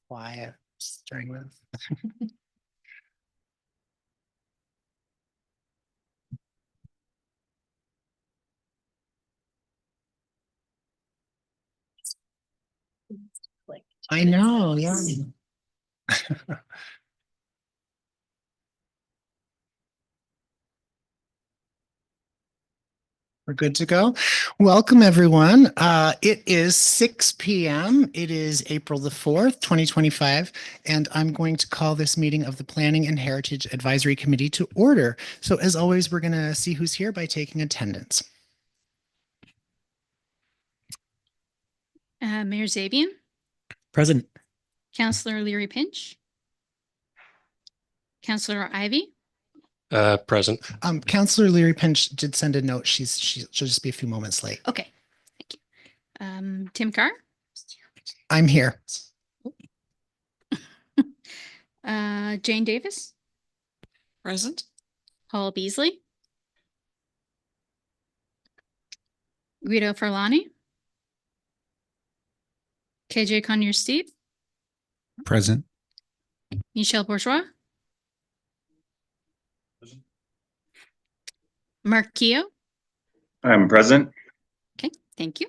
quiet during this. I know, yeah. We're good to go. Welcome, everyone. It is 6 p.m. It is April the 4th, 2025, and I'm going to call this meeting of the Planning and Heritage Advisory Committee to order. So as always, we're going to see who's here by taking attendance. Mayor Zabian, Present. Councillor Leary Pinch, Councillor Ivy, Present. Councillor Leary Pinch did send a note. She'll just be a few moments late. okay, thank you. Tim Carr, I'm here. Jane Davis, Present. Paul Beasley, Guido Farlani, KJ Conyer-Steve, Present. Michelle Bourgeois, Mark Keogh. I'm present. Okay, thank you.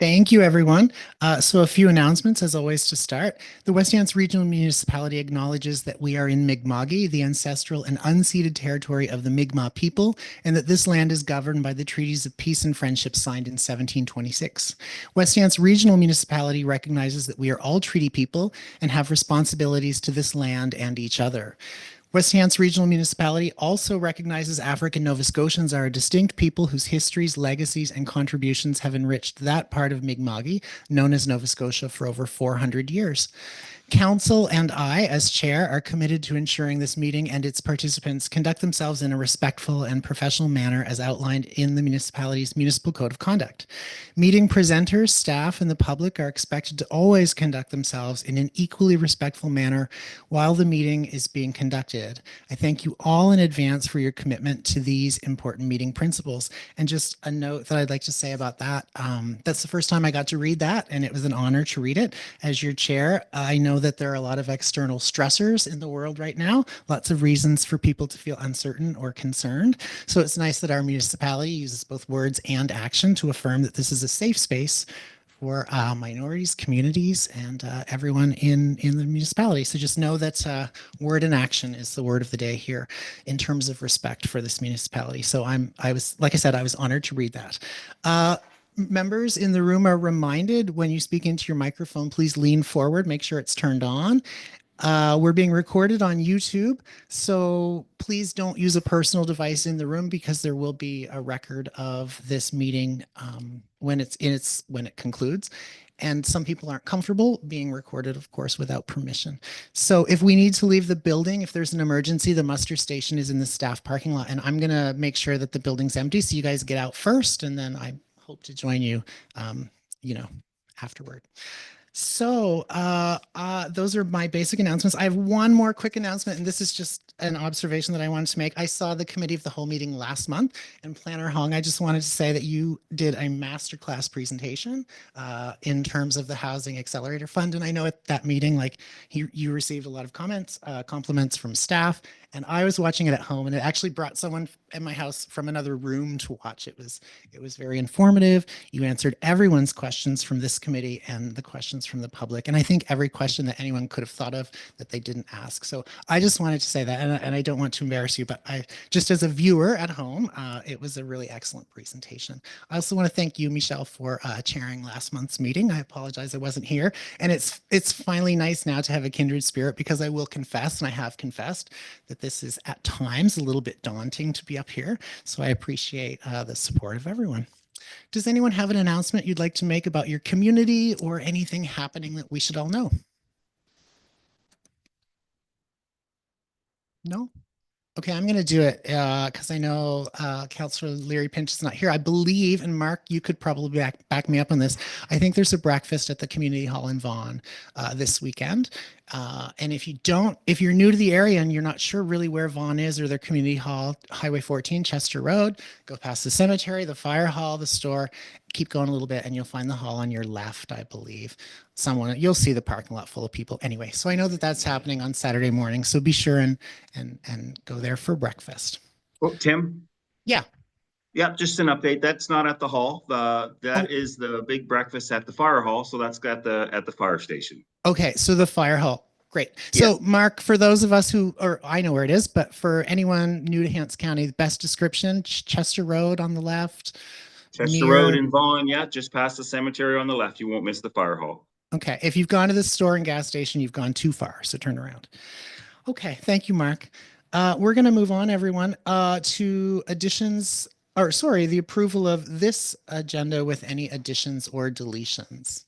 Thank you, everyone. So a few announcements, as always, to start. The Westiance Regional Municipality acknowledges that we are in Mi'kma'ki, the ancestral and unceded territory of the Mi'kmaq people, and that this land is governed by the treaties of peace and friendship signed in 1726. Westiance Regional Municipality recognizes that we are all treaty people and have responsibilities to this land and each other. Westiance Regional Municipality also recognizes African Nova Scotians are a distinct people whose histories, legacies, and contributions have enriched that part of Mi'kma'ki, known as Nova Scotia, for over 400 years. Council and I, as chair, are committed to ensuring this meeting and its participants conduct themselves in a respectful and professional manner as outlined in the municipality's Municipal Code of Conduct. Meeting presenters, staff, and the public are expected to always conduct themselves in an equally respectful manner while the meeting is being conducted. I thank you all in advance for your commitment to these important meeting principles. And just a note that I'd like to say about that, that's the first time I got to read that, and it was an honor to read it. As your chair, I know that there are a lot of external stressors in the world right now, lots of reasons for people to feel uncertain or concerned. So it's nice that our municipality uses both words and action to affirm that this is a safe space for minorities, communities, and everyone in the municipality. So just know that word and action is the word of the day here in terms of respect for this municipality. So I was, like I said, I was honored to read that. Members in the room are reminded when you speak into your microphone, please lean forward, make sure it's turned on. We're being recorded on YouTube, so please don't use a personal device in the room because there will be a record of this meeting when it concludes. And some people aren't comfortable being recorded, of course, without permission. So if we need to leave the building, if there's an emergency, the muster station is in the staff parking lot, and I'm going to make sure that the building's empty. So you guys get out first, and then I hope to join you, afterward. So those are my basic announcements. I have one more quick announcement, and this is just an observation that I wanted to make. I saw the committee of the whole meeting last month, and Planner Hong, I just wanted to say that you did a masterclass presentation in terms of the Housing Accelerator Fund. And I know at that meeting, like you received a lot of comments, compliments from staff, and I was watching it at home, and it actually brought someone in my house from another room to watch. It was very informative. You answered everyone's questions from this committee and the questions from the public. And I think every question that anyone could have thought of that they didn't ask. So I just wanted to say that, and I don't want to embarrass you, but I just as a viewer at home, it was a really excellent presentation. I also want to thank you, Michelle, for chairing last month's meeting. I apologize I wasn't here. And it's finally nice now to have a kindred spirit, because I will confess, and I have confessed, that this is at times a little bit daunting to be up here. So I appreciate the support of everyone. Does anyone have an announcement you'd like to make about your community or anything happening that we should all know? No? Okay, I'm going to do it because I know Councillor Leary Pinch is not here. I believe, and Mark, you could probably back me up on this. I think there's a breakfast at the community hall in Vaughan this weekend. And if you're new to the area and you're not sure really where Vaughan is or their community hall, Highway 14, Chester Road, go past the cemetery, the fire hall, the store, keep going a little bit and you'll find the hall on your left, I believe. You'll see the parking lot full of people anyway. So I know that that's happening on Saturday morning. So be sure and go there for breakfast. Oh, Tim? Yeah. Yeah, just an update. That's not at the hall. That is the big breakfast at the fire hall. So that's at the fire station. Okay, so the fire hall. Great. Yeah. So, Mark, for those of us or I know where it is, but for anyone new to Hants County, the best description, Chester Road on the left. Chester Road in Vaughan, yeah, just past the cemetery on the left. You won't miss the fire hall. Okay, if you've gone to the store and gas station, you've gone too far, so turn around. Okay, thank you, Mark. We're going to move on, everyone, to the approval of this agenda with any additions or deletions.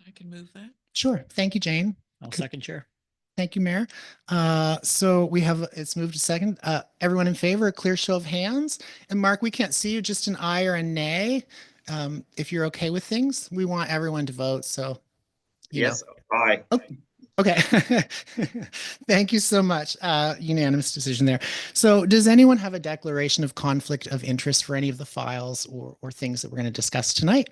I can move that. Sure. Thank you, Jane. I'll second, Chair. Thank you, Mayor. So it's moved to second. Everyone in favor, a clear show of hands. And Mark, we can't see you, just an aye or a nay. If you're okay with things, we want everyone to vote. So, Yes, aye. Okay. Thank you so much. Unanimous decision there. So does anyone have a declaration of conflict of interest for any of the files or things that we're going to discuss tonight?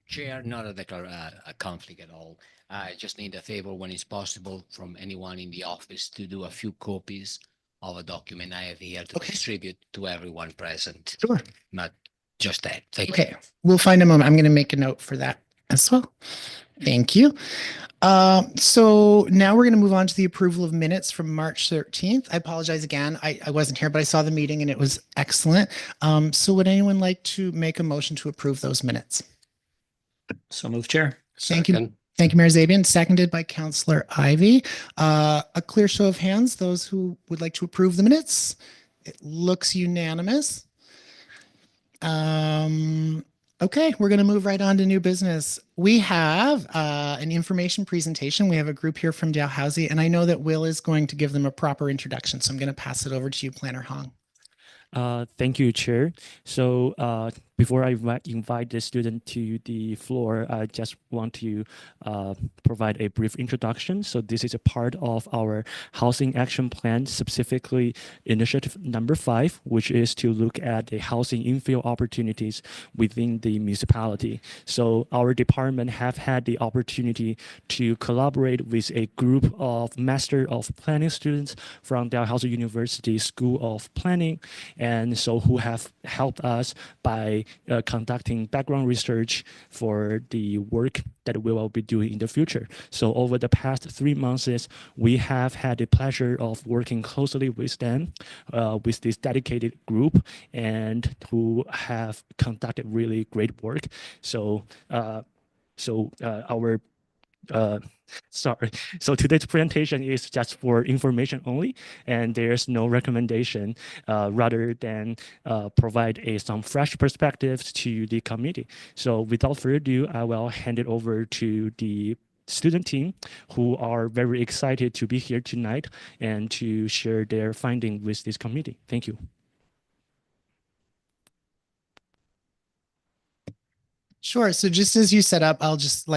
Chair, not a conflict at all. I just need a favor when it's possible from anyone in the office to do a few copies of a document I have here to distribute to everyone present. Sure. Not just that. Thank you. Okay. We'll find a moment. I'm going to make a note for that as well. Thank you. So now we're going to move on to the approval of minutes from March 13th. I apologize again. I wasn't here, but I saw the meeting and it was excellent. So would anyone like to make a motion to approve those minutes? So move, Chair. Thank you. Second. Thank you, Mayor Zabian. Seconded by Councillor Ivy. A clear show of hands, those who would like to approve the minutes. It looks unanimous. Okay, we're going to move right on to new business. We have an information presentation. We have a group here from Dalhousie, and I know that Will is going to give them a proper introduction, so I'm going to pass it over to you, Planner Hong. Thank you, Chair. So before I invite the student to the floor, I just want to provide a brief introduction. So this is a part of our housing action plan, specifically initiative number 5, which is to look at the housing infill opportunities within the municipality. So our department have had the opportunity to collaborate with a group of Master of Planning students from Dalhousie University School of Planning, and so who have helped us by conducting background research for the work that we will be doing in the future. So over the past 3 months, we have had the pleasure of working closely with them, with this dedicated group, and who have conducted really great work. So So today's presentation is just for information only, and there's no recommendation rather than provide some fresh perspectives to the committee. So without further ado, I will hand it over to the student team, who are very excited to be here tonight and to share their findings with this committee. Thank you. Sure. So just as you set up, I'll just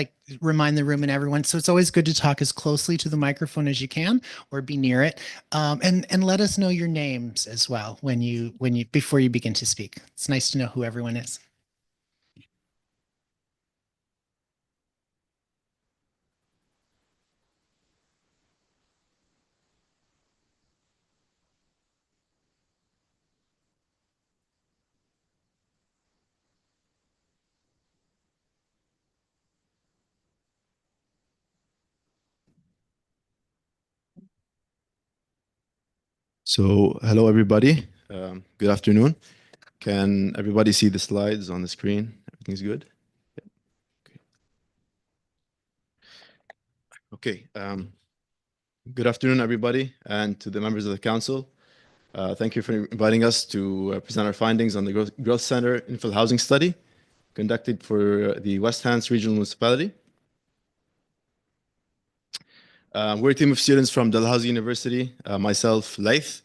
remind the room and everyone. So it's always good to talk as closely to the microphone as you can, or be near it, and let us know your names as well before you begin to speak. It's nice to know who everyone is. So, hello everybody. Good afternoon. Can everybody see the slides on the screen? Everything's good? Okay. Good afternoon, everybody, and to the members of the council. Thank you for inviting us to present our findings on the Growth Center Infill Housing Study conducted for the West Hants Regional Municipality. We're a team of students from Dalhousie University, myself, Laith,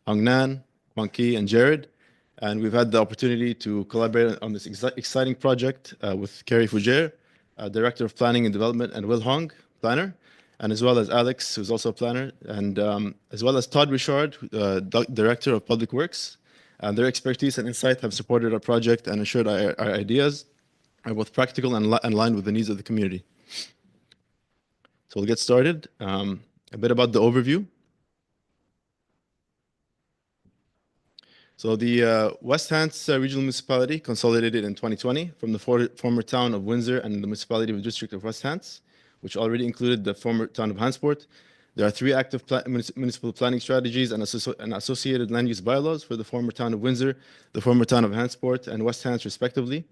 Hongnan, Wanki, and Jared. And we've had the opportunity to collaborate on this exciting project with Kerry Fougere, Director of Planning and Development, and Will Hong, planner, and as well as Alex, who's also a planner, and as well as Todd Richard, Director of Public Works. Their expertise and insight have supported our project and ensured our ideas are both practical and aligned with the needs of the community. So we'll get started. A bit about the overview. So the West Hants Regional Municipality consolidated in 2020 from the former town of Windsor and the municipality of the district of West Hants, which already included the former town of Hantsport. There are 3 active municipal planning strategies and associated land use bylaws for the former town of Windsor, the former town of Hantsport, and West Hants, respectively.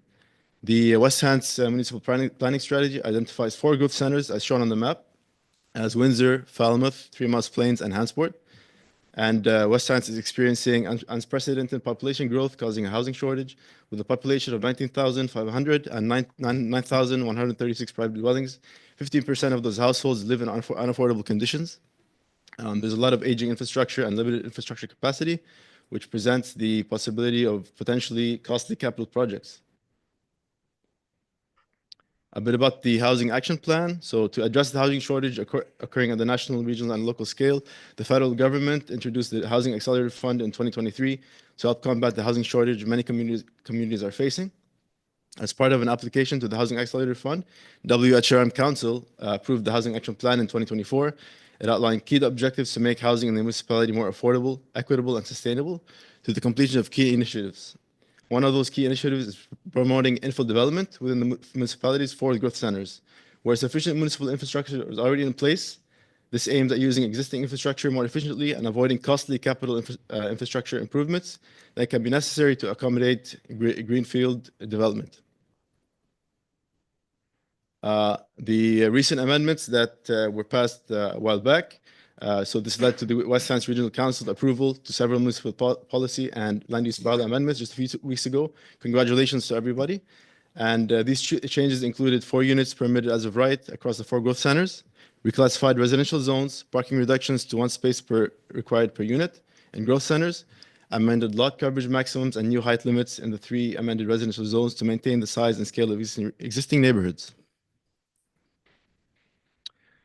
The West Hants municipal planning strategy identifies 4 growth centers as shown on the map as Windsor, Falmouth, 3 Miles Plains, and Hantsport. And West Hants is experiencing unprecedented population growth, causing a housing shortage, with a population of 19,500 and 9,136 private dwellings. 15% of those households live in unaffordable conditions. There's a lot of aging infrastructure and limited infrastructure capacity, which presents the possibility of potentially costly capital projects. A bit about the Housing Action Plan. So to address the housing shortage occurring at the national, regional, and local scale, the federal government introduced the Housing Accelerator Fund in 2023 to help combat the housing shortage many communities are facing. As part of an application to the Housing Accelerator Fund, WHRM Council approved the Housing Action Plan in 2024. It outlined key objectives to make housing in the municipality more affordable, equitable, and sustainable through the completion of key initiatives. One of those key initiatives is promoting infill development within the municipalities for growth centers. Where sufficient municipal infrastructure is already in place, this aims at using existing infrastructure more efficiently and avoiding costly capital infrastructure improvements that can be necessary to accommodate greenfield development. The recent amendments that were passed a while back. So this led to the West Hants Regional Council approval to several municipal policy and land use bylaw amendments just a few weeks ago. Congratulations to everybody. And these changes included 4 units permitted as of right across the 4 growth centers, reclassified residential zones, parking reductions to 1 space required per unit in growth centers, amended lot coverage maximums and new height limits in the 3 amended residential zones to maintain the size and scale of existing neighborhoods.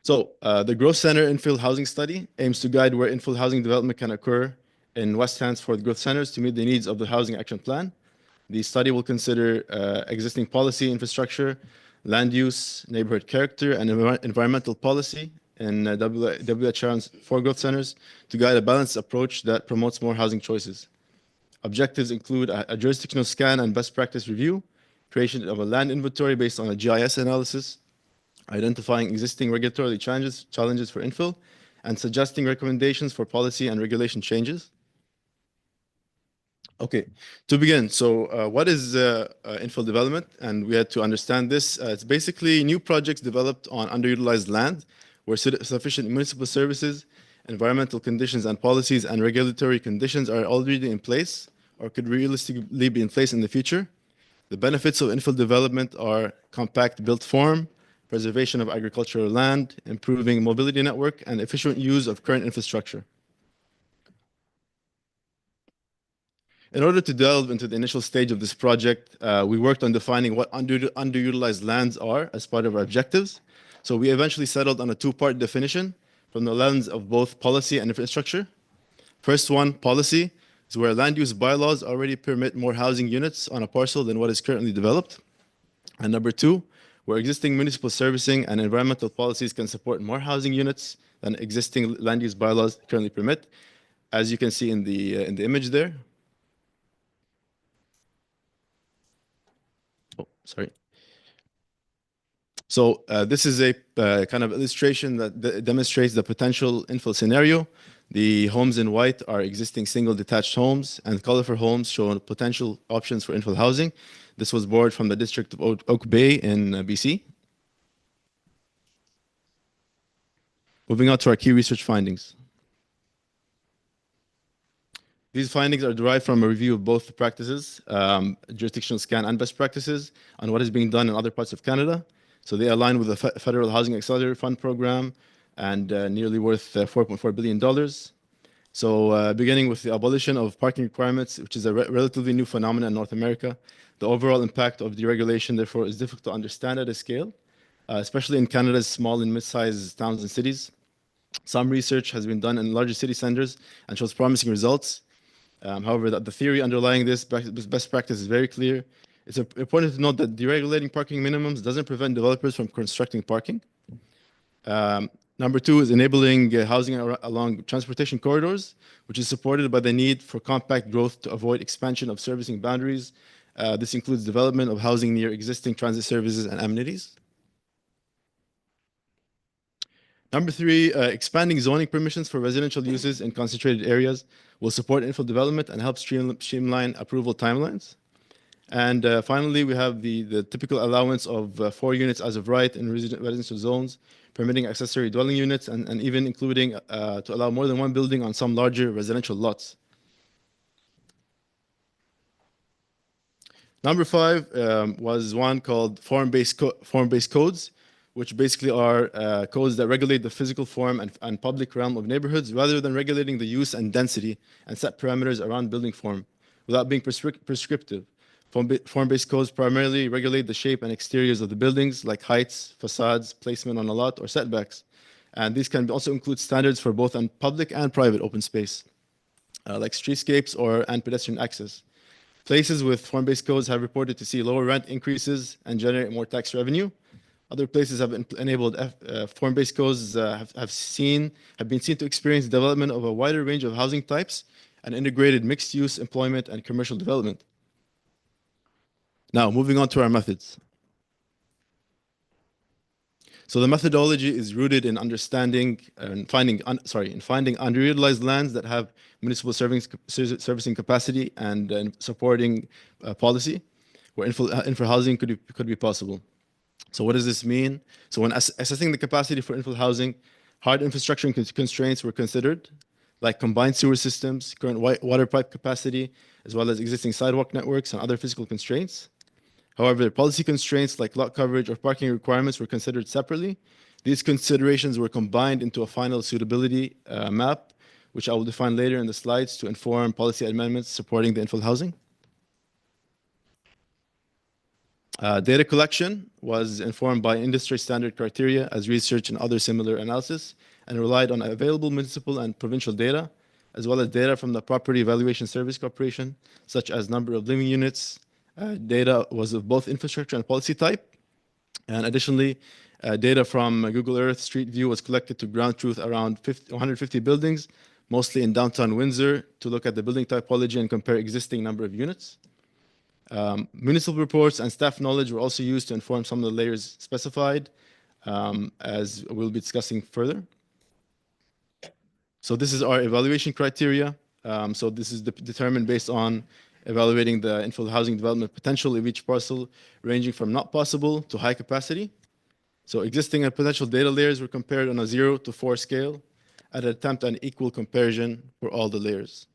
So the Growth Center Infill Housing Study aims to guide where infill housing development can occur in West Hants for the growth centers to meet the needs of the Housing Action Plan. The study will consider existing policy, infrastructure, land use, neighborhood character, and environmental policy in WHRM's 4 growth centers to guide a balanced approach that promotes more housing choices. Objectives include a jurisdictional scan and best practice review, creation of a land inventory based on a GIS analysis, identifying existing regulatory challenges for infill, and suggesting recommendations for policy and regulation changes. Okay, to begin, so what is infill development? And we had to understand this. It's basically new projects developed on underutilized land where sufficient municipal services, environmental conditions and policies and regulatory conditions are already in place or could realistically be in place in the future. The benefits of infill development are compact built form, preservation of agricultural land, improving mobility network, and efficient use of current infrastructure. In order to delve into the initial stage of this project, we worked on defining what underutilized lands are as part of our objectives. So we eventually settled on a 2-part definition from the lens of both policy and infrastructure. First one, policy, is where land use bylaws already permit more housing units on a parcel than what is currently developed. And number 2, where existing municipal servicing and environmental policies can support more housing units than existing land use bylaws currently permit, as you can see in the image there. Oh, sorry. So this is a kind of illustration that demonstrates the potential infill scenario. The homes in white are existing single detached homes, and colorful homes show potential options for infill housing. This was borrowed from the district of Oak Bay in BC. Moving on to our key research findings. These findings are derived from a review of both the practices, jurisdictional scan and best practices, on what is being done in other parts of Canada. So they align with the Federal Housing Accelerator Fund program and nearly worth $4.4 billion. So beginning with the abolition of parking requirements, which is a relatively new phenomenon in North America, the overall impact of deregulation, therefore, is difficult to understand at a scale, especially in Canada's small and mid-sized towns and cities. Some research has been done in larger city centers and shows promising results. However, the theory underlying this best practice is very clear. It's important to note that deregulating parking minimums doesn't prevent developers from constructing parking. Number two is enabling housing along transportation corridors, which is supported by the need for compact growth to avoid expansion of servicing boundaries. This includes development of housing near existing transit services and amenities. Number three, expanding zoning permissions for residential uses in concentrated areas will support infill development and help streamline approval timelines. And finally, we have the typical allowance of 4 units as of right in residential zones, permitting accessory dwelling units, and even including to allow more than one building on some larger residential lots. Number five was one called form-based codes, which basically are codes that regulate the physical form and public realm of neighborhoods rather than regulating the use and density and set parameters around building form without being prescriptive. Form-based codes primarily regulate the shape and exteriors of the buildings, like heights, facades, placement on a lot, or setbacks. And these can also include standards for both public and private open space, like streetscapes and pedestrian access. Places with form-based codes have reported to see lower rent increases and generate more tax revenue. Other places have enabled form-based codes have been seen to experience development of a wider range of housing types and integrated mixed-use employment and commercial development. Now, moving on to our methods. So the methodology is rooted in understanding and finding underutilized lands that have municipal servicing capacity and supporting policy, where infill housing could be possible. So what does this mean? So when assessing the capacity for infill housing, hard infrastructure constraints were considered, like combined sewer systems, current water pipe capacity, as well as existing sidewalk networks and other physical constraints. However, policy constraints like lot coverage or parking requirements were considered separately. These considerations were combined into a final suitability map, which I will define later in the slides to inform policy amendments supporting the infill housing. Data collection was informed by industry standard criteria as research and other similar analysis, and relied on available municipal and provincial data, as well as data from the Property Evaluation Service Corporation, such as number of living units. Data was of both infrastructure and policy type. And additionally, data from Google Earth Street View was collected to ground truth around 150 buildings, mostly in downtown Windsor, to look at the building typology and compare existing number of units. Municipal reports and staff knowledge were also used to inform some of the layers specified, as we'll be discussing further. So this is our evaluation criteria. So this is determined based on evaluating the infill housing development potential of each parcel, ranging from not possible to high capacity. So existing and potential data layers were compared on a 0 to 4 scale at an attempt at an equal comparison for all the layers.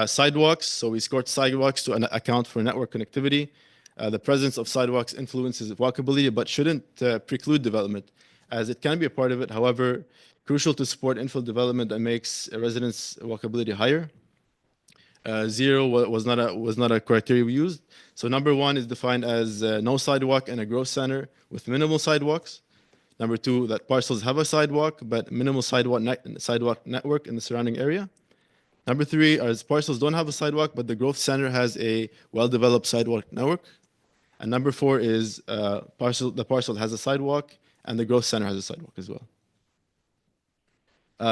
Sidewalks, so we scored sidewalks to account for network connectivity. The presence of sidewalks influences walkability, but shouldn't preclude development, as it can be a part of it. However, crucial to support infill development that makes residents' walkability higher. 0 was not a criteria we used. So number 1 is defined as no sidewalk in a growth center with minimal sidewalks. Number 2, that parcels have a sidewalk, but minimal sidewalk network in the surrounding area. Number 3 is parcels don't have a sidewalk, but the growth center has a well-developed sidewalk network. And number 4 is the parcel has a sidewalk and the growth center has a sidewalk as well.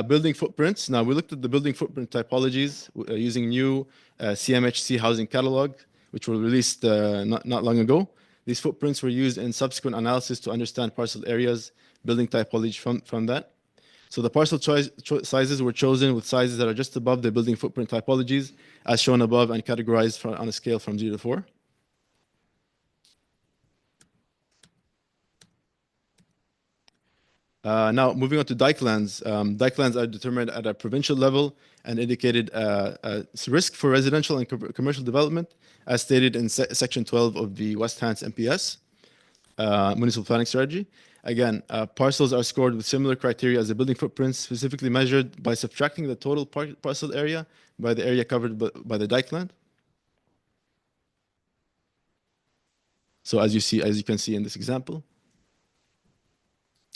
Building footprints. Now, we looked at the building footprint typologies using new CMHC housing catalog, which were released not long ago. These footprints were used in subsequent analysis to understand parcel areas, building typology from that. So the parcel sizes were chosen with sizes that are just above the building footprint typologies, as shown above and categorized on a scale from 0 to 4. Now, moving on to dike lands. Dike lands are determined at a provincial level and indicated risk for residential and commercial development, as stated in Section 12 of the West Hants MPS, Municipal Planning Strategy. Again, parcels are scored with similar criteria as the building footprints, specifically measured by subtracting the total parcel area by the area covered by the dike land. So as you can see in this example.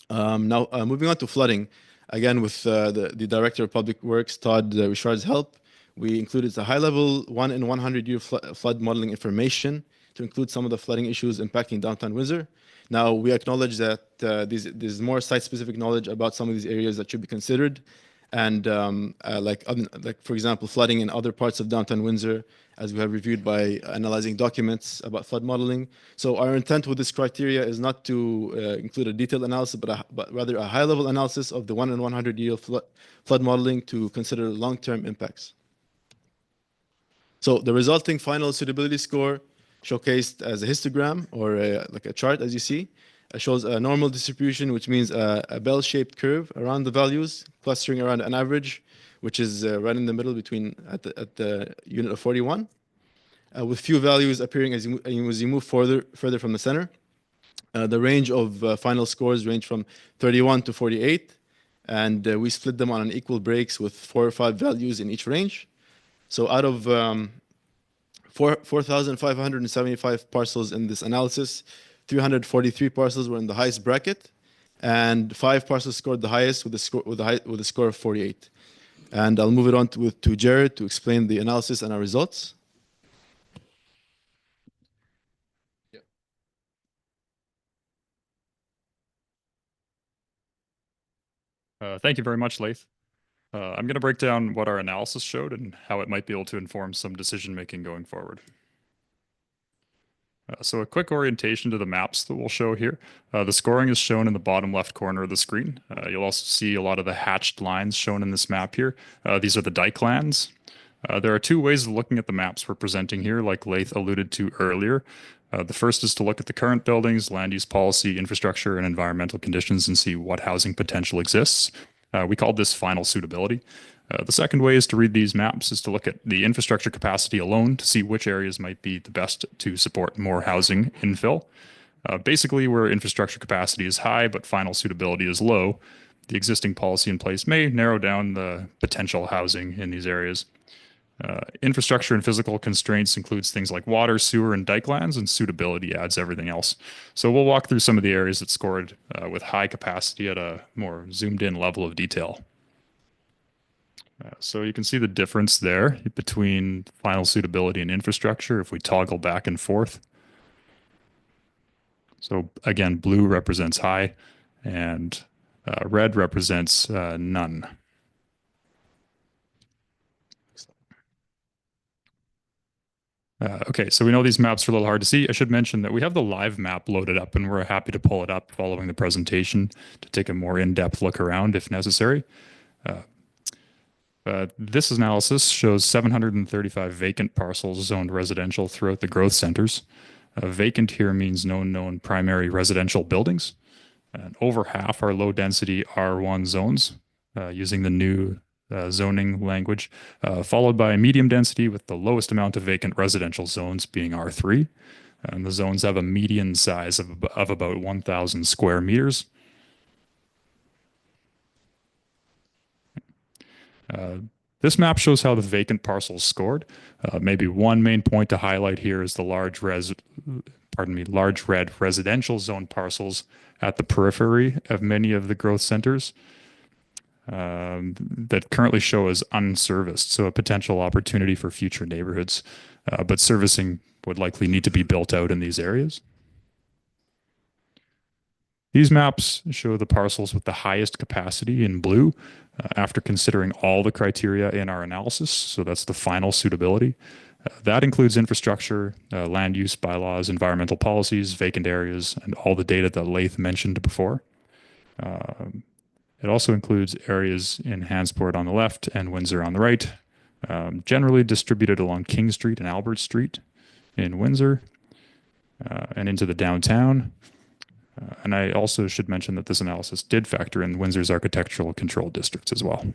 Now, moving on to flooding, again, with the Director of Public Works, Todd Richard's help, we included the high-level 1 in 100-year flood modeling information to include some of the flooding issues impacting downtown Windsor. Now, we acknowledge that there's more site-specific knowledge about some of these areas that should be considered. And like, for example, flooding in other parts of downtown Windsor, as we have reviewed by analyzing documents about flood modeling. So our intent with this criteria is not to include a detailed analysis, but rather a high-level analysis of the 1 in 100-year flood modeling to consider long-term impacts. So the resulting final suitability score, showcased as a histogram or like a chart, as you see, shows a normal distribution, which means a bell-shaped curve around the values, clustering around an average, which is right in the middle between at the unit of 41, with few values appearing as you move further from the center. The range of final scores range from 31 to 48, and we split them on an equal breaks with 4 or 5 values in each range. So out of 4,575 parcels in this analysis, 343 parcels were in the highest bracket, and 5 parcels scored the highest with a score of 48. And I'll move it on to Jared to explain the analysis and our results. Thank you very much, Laith. I'm going to break down what our analysis showed and how it might be able to inform some decision-making going forward. So a quick orientation to the maps that we'll show here. The scoring is shown in the bottom left corner of the screen. You'll also see a lot of the hatched lines shown in this map here. These are the dike lands. There are 2 ways of looking at the maps we're presenting here, like Laith alluded to earlier. The first is to look at the current buildings, land use policy, infrastructure, and environmental conditions and see what housing potential exists. We called this final suitability. The second way is to read these maps is to look at the infrastructure capacity alone to see which areas might be the best to support more housing infill. Basically, where infrastructure capacity is high but final suitability is low, the existing policy in place may narrow down the potential housing in these areas. Infrastructure and physical constraints includes things like water, sewer, and dike lands, and suitability adds everything else. So we'll walk through some of the areas that scored with high capacity at a more zoomed in level of detail. So you can see the difference there between final suitability and infrastructure if we toggle back and forth. So again, blue represents high and red represents none. Okay, so we know these maps are a little hard to see. I should mention that we have the live map loaded up and we're happy to pull it up following the presentation to take a more in-depth look around if necessary. This analysis shows 735 vacant parcels zoned residential throughout the growth centers. Vacant here means no known primary residential buildings. And over half are low density R1 zones using the new zoning language, followed by medium density with the lowest amount of vacant residential zones being R3. And the zones have a median size of about 1,000 square meters. This map shows how the vacant parcels scored. Maybe one main point to highlight here is the large red residential zone parcels at the periphery of many of the growth centers that currently show as unserviced, so a potential opportunity for future neighborhoods, but servicing would likely need to be built out in these areas. These maps show the parcels with the highest capacity in blue after considering all the criteria in our analysis. So that's the final suitability. That includes infrastructure, land use bylaws, environmental policies, vacant areas, and all the data that Laith mentioned before. It also includes areas in Hansport on the left and Windsor on the right, generally distributed along King Street and Albert Street in Windsor and into the downtown. And I also should mention that this analysis did factor in Windsor's architectural control districts as well.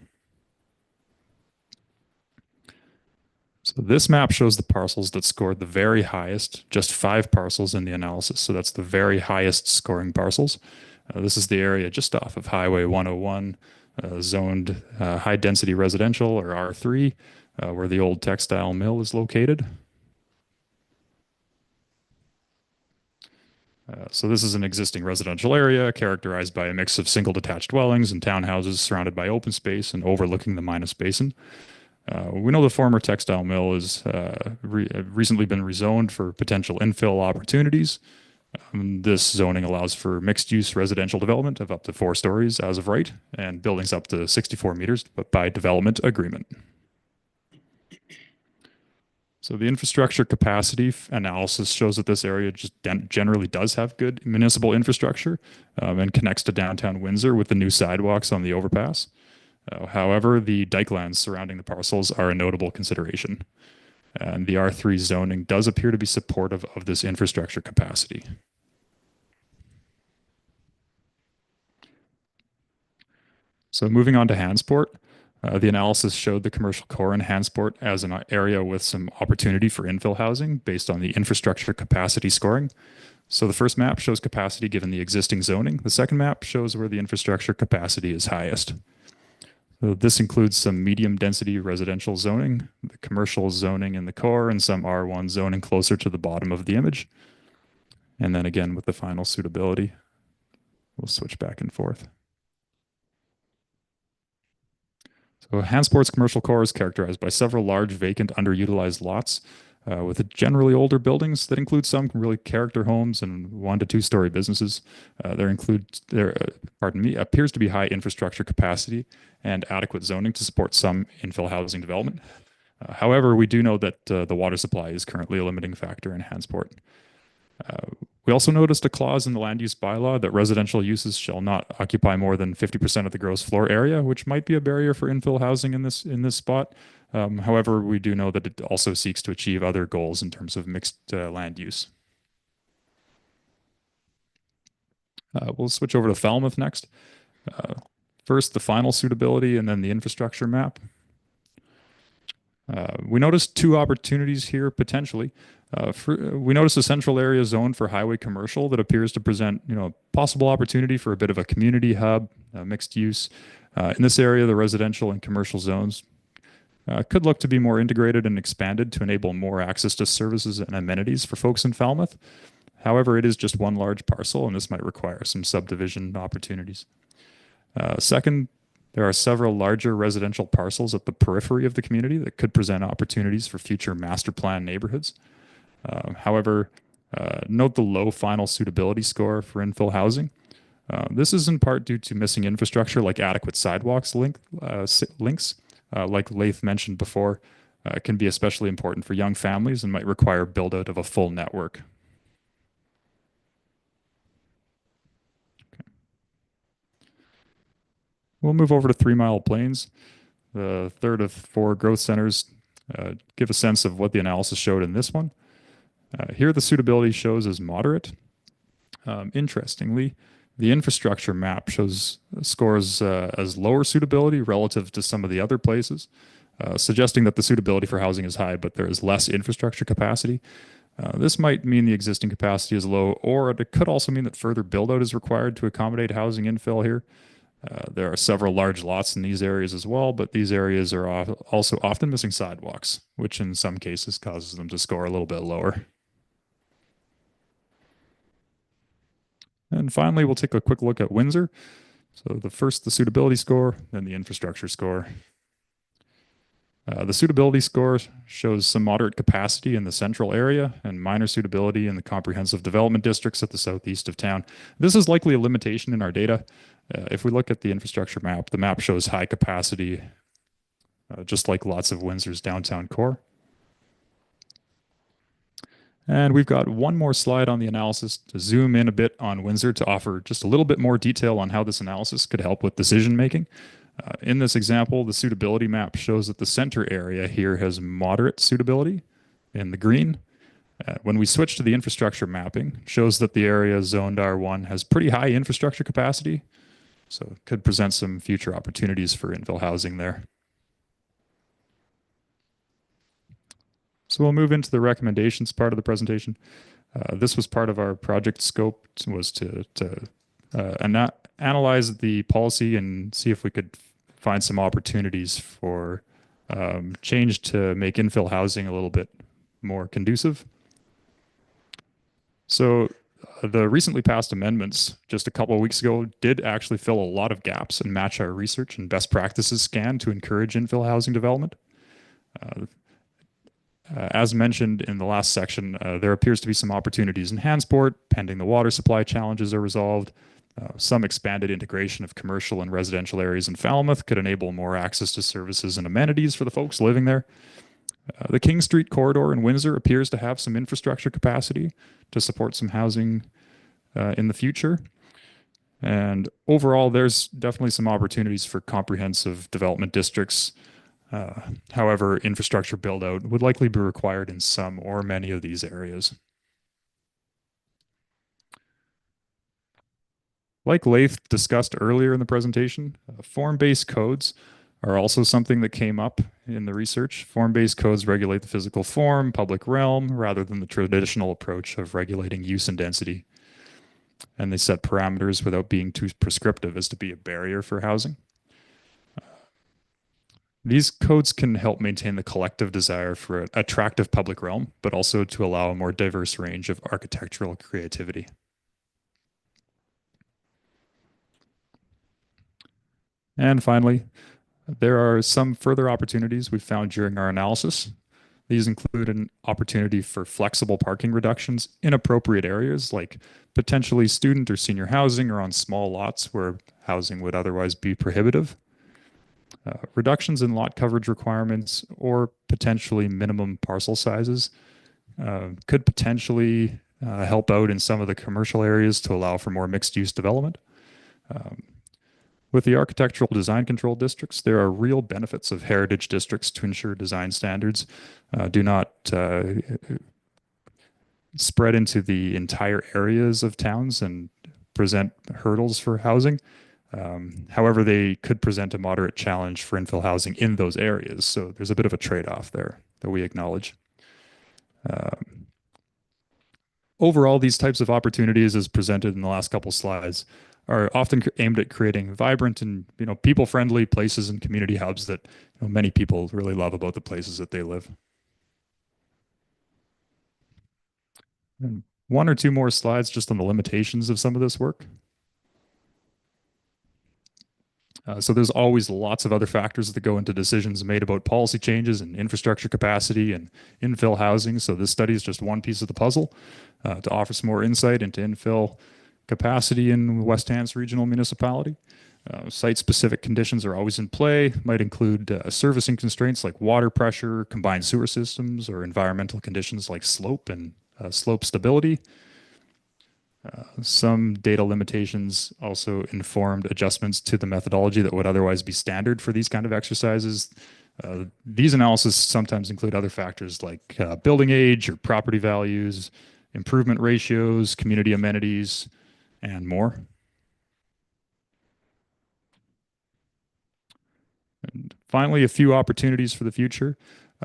So this map shows the parcels that scored the very highest, just 5 parcels in the analysis. So that's the very highest scoring parcels. This is the area just off of Highway 101, zoned high density residential or R3, where the old textile mill is located. So this is an existing residential area characterized by a mix of single detached dwellings and townhouses surrounded by open space and overlooking the Minas Basin. We know the former textile mill has recently been rezoned for potential infill opportunities. This zoning allows for mixed-use residential development of up to 4 stories as of right, and buildings up to 64 meters, but by development agreement. So the infrastructure capacity analysis shows that this area just generally does have good municipal infrastructure and connects to downtown Windsor with the new sidewalks on the overpass. However, the dike lands surrounding the parcels are a notable consideration. And the R3 zoning does appear to be supportive of this infrastructure capacity. So moving on to Hansport, the analysis showed the commercial core in Hansport as an area with some opportunity for infill housing based on the infrastructure capacity scoring. So the first map shows capacity given the existing zoning. The second map shows where the infrastructure capacity is highest. So this includes some medium density residential zoning, the commercial zoning in the core, and some R1 zoning closer to the bottom of the image. And then again with the final suitability, we'll switch back and forth. So Hansport's commercial core is characterized by several large vacant underutilized lots with generally older buildings that include some really character homes and 1 to 2 story businesses. There appears to be high infrastructure capacity and adequate zoning to support some infill housing development. However, we do know that the water supply is currently a limiting factor in Hansport. We also noticed a clause in the land use bylaw that residential uses shall not occupy more than 50% of the gross floor area, which might be a barrier for infill housing in this spot. However, we do know that it also seeks to achieve other goals in terms of mixed land use. We'll switch over to Falmouth next. First, the final suitability and then the infrastructure map. We noticed 2 opportunities here potentially. We noticed a central area zone for highway commercial that appears to present, possible opportunity for a bit of a community hub, mixed use. In this area, the residential and commercial zones could look to be more integrated and expanded to enable more access to services and amenities for folks in Falmouth. However, it is just one large parcel, and this might require some subdivision opportunities. Second, there are several larger residential parcels at the periphery of the community that could present opportunities for future master plan neighborhoods. However, note the low final suitability score for infill housing. This is in part due to missing infrastructure like adequate sidewalks links, like Laith mentioned before, can be especially important for young families and might require build out of a full network. We'll move over to 3 Mile Plains. The third of 4 growth centers give a sense of what the analysis showed in this one. Here the suitability shows as moderate. Interestingly, the infrastructure map scores as lower suitability relative to some of the other places, suggesting that the suitability for housing is high, but there is less infrastructure capacity. This might mean the existing capacity is low, or it could also mean that further build-out is required to accommodate housing infill here. There are several large lots in these areas as well, but these areas are also often missing sidewalks, which in some cases causes them to score a little bit lower. And finally, we'll take a quick look at Windsor. So the suitability score, then the infrastructure score. The suitability score shows some moderate capacity in the central area and minor suitability in the comprehensive development districts at the southeast of town. This is likely a limitation in our data. If we look at the infrastructure map, the map shows high capacity, just like lots of Windsor's downtown core. And we've got one more slide on the analysis to zoom in a bit on Windsor to offer just a little bit more detail on how this analysis could help with decision making. In this example, the suitability map shows that the center area here has moderate suitability in the green. When we switch to the infrastructure mapping, it shows that the area zoned R1 has pretty high infrastructure capacity, so it could present some future opportunities for infill housing there. So we'll move into the recommendations part of the presentation. This was part of our project scope, was to analyze the policy and see if we could find some opportunities for change to make infill housing a little bit more conducive. So the recently passed amendments just a couple of weeks ago did actually fill a lot of gaps and match our research and best practices scan to encourage infill housing development. As mentioned in the last section, there appears to be some opportunities in Hansport, pending the water supply challenges are resolved. Some expanded integration of commercial and residential areas in Falmouth could enable more access to services and amenities for the folks living there. The King Street corridor in Windsor appears to have some infrastructure capacity to support some housing in the future. And overall, there's definitely some opportunities for comprehensive development districts. However, infrastructure build out would likely be required in some or many of these areas. Like Laith discussed earlier in the presentation, form-based codes are also something that came up in the research. Form-based codes regulate the physical form, public realm, rather than the traditional approach of regulating use and density. And they set parameters without being too prescriptive as to be a barrier for housing. These codes can help maintain the collective desire for an attractive public realm, but also to allow a more diverse range of architectural creativity. And finally, there are some further opportunities we found during our analysis. These include an opportunity for flexible parking reductions in appropriate areas like potentially student or senior housing or on small lots where housing would otherwise be prohibitive. Reductions in lot coverage requirements or potentially minimum parcel sizes could potentially help out in some of the commercial areas to allow for more mixed use development. With the architectural design control districts, there are real benefits of heritage districts to ensure design standards do not spread into the entire areas of towns and present hurdles for housing. However, they could present a moderate challenge for infill housing in those areas. So there's a bit of a trade-off there that we acknowledge. Overall, these types of opportunities as presented in the last couple slides are often aimed at creating vibrant and people-friendly places and community hubs that many people really love about the places that they live. And one or two more slides just on the limitations of some of this work. So there's always lots of other factors that go into decisions made about policy changes and infrastructure capacity and infill housing. So this study is just one piece of the puzzle to offer some more insight into infill capacity in West Hants Regional Municipality. Site-specific conditions are always in play, might include servicing constraints like water pressure, combined sewer systems, or environmental conditions like slope and slope stability. Some data limitations also informed adjustments to the methodology that would otherwise be standard for these kind of exercises. These analyses sometimes include other factors like building age or property values, improvement ratios, community amenities, and more. And finally, a few opportunities for the future.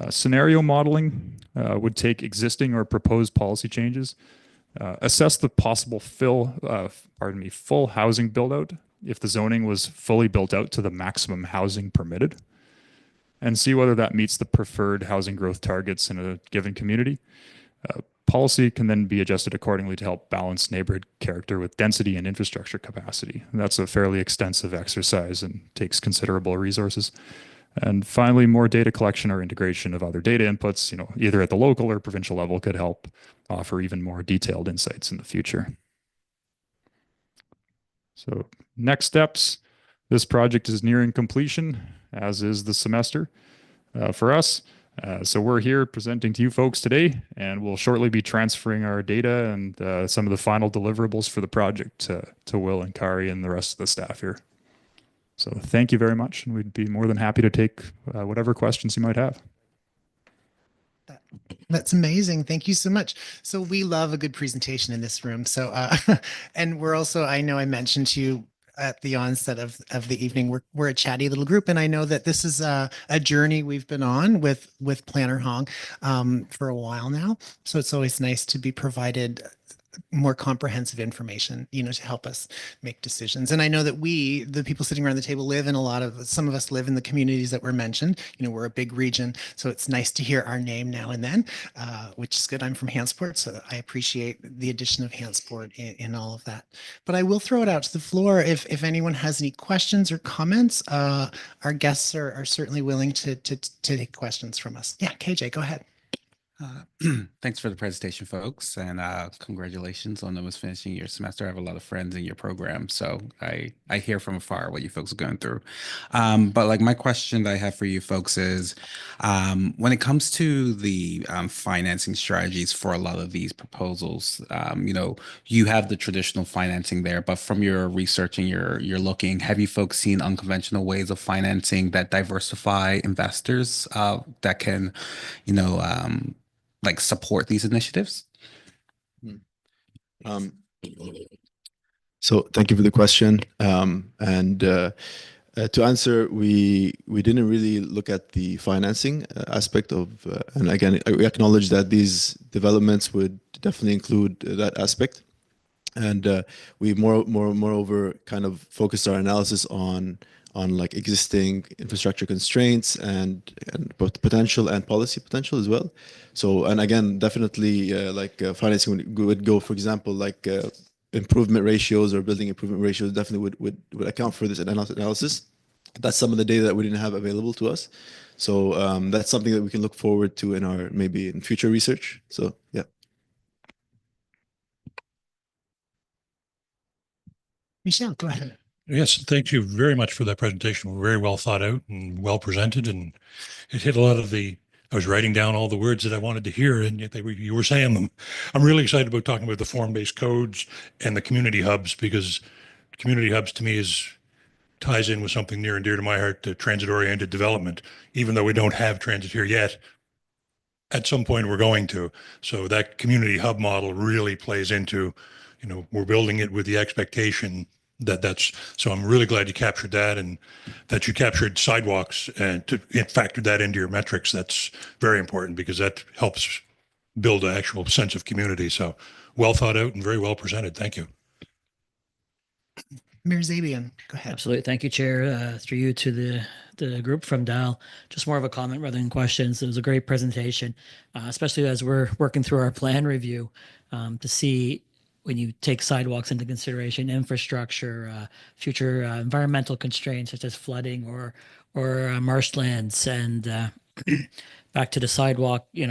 Scenario modeling would take existing or proposed policy changes, assess the possible full housing build out if the zoning was fully built out to the maximum housing permitted, and see whether that meets the preferred housing growth targets in a given community. Policy can then be adjusted accordingly to help balance neighborhood character with density and infrastructure capacity. And that's a fairly extensive exercise and takes considerable resources. And finally, more data collection or integration of other data inputs, either at the local or provincial level, could help offer even more detailed insights in the future. So next steps, this project is nearing completion, as is the semester for us. So we're here presenting to you folks today, and we'll shortly be transferring our data and some of the final deliverables for the project to Will and Kari and the rest of the staff here. So thank you very much, and we'd be more than happy to take whatever questions you might have. That's amazing. Thank you so much. So we love a good presentation in this room. So, and we're also, I know I mentioned to you at the onset of the evening, we're a chatty little group. And I know that this is a journey we've been on with Planner Hong for a while now. So it's always nice to be provided more comprehensive information, to help us make decisions. And I know that the people sitting around the table, live in some of us live in the communities that were mentioned. We're a big region, so it's nice to hear our name now and then, which is good. I'm from Hansport, so I appreciate the addition of Hansport in all of that. But I will throw it out to the floor if anyone has any questions or comments. Our guests are certainly willing to take questions from us. Yeah, KJ, go ahead. Thanks for the presentation, folks, and congratulations on almost finishing your semester. I have a lot of friends in your program, so I hear from afar what you folks are going through. But like my question that I have for you folks is, when it comes to the financing strategies for a lot of these proposals, you have the traditional financing there, but from your research and your looking, have you folks seen unconventional ways of financing that diversify investors that can, like support these initiatives? So thank you for the question. And to answer, we didn't really look at the financing aspect of, and again, we acknowledge that these developments would definitely include that aspect. And we moreover kind of focused our analysis on like existing infrastructure constraints and both potential and policy potential as well. So, and again, definitely financing would go, for example, like improvement ratios or building improvement ratios definitely would account for this analysis. That's some of the data that we didn't have available to us. So that's something that we can look forward to in our maybe in future research. So yeah. Michelle, go ahead. Yes, thank you very much for that presentation. Very well thought out and well presented, and it hit a lot of the. I was writing down all the words that I wanted to hear, and yet you were saying them. I'm really excited about talking about the form-based codes and the community hubs, because community hubs to me ties in with something near and dear to my heart, the transit-oriented development. Even though we don't have transit here yet, at some point we're going to. So that community hub model really plays into, we're building it with the expectation so I'm really glad you captured that, and that you captured sidewalks and factored that into your metrics. That's very important, because that helps build an actual sense of community. So well thought out and very well presented. Thank you. Mayor Zabian, go ahead. Absolutely. Thank you, Chair. Through you to the group from Dal. Just more of a comment rather than questions. It was a great presentation, especially as we're working through our plan review, to see when you take sidewalks into consideration, infrastructure, future environmental constraints such as flooding or marshlands, and back to the sidewalk. We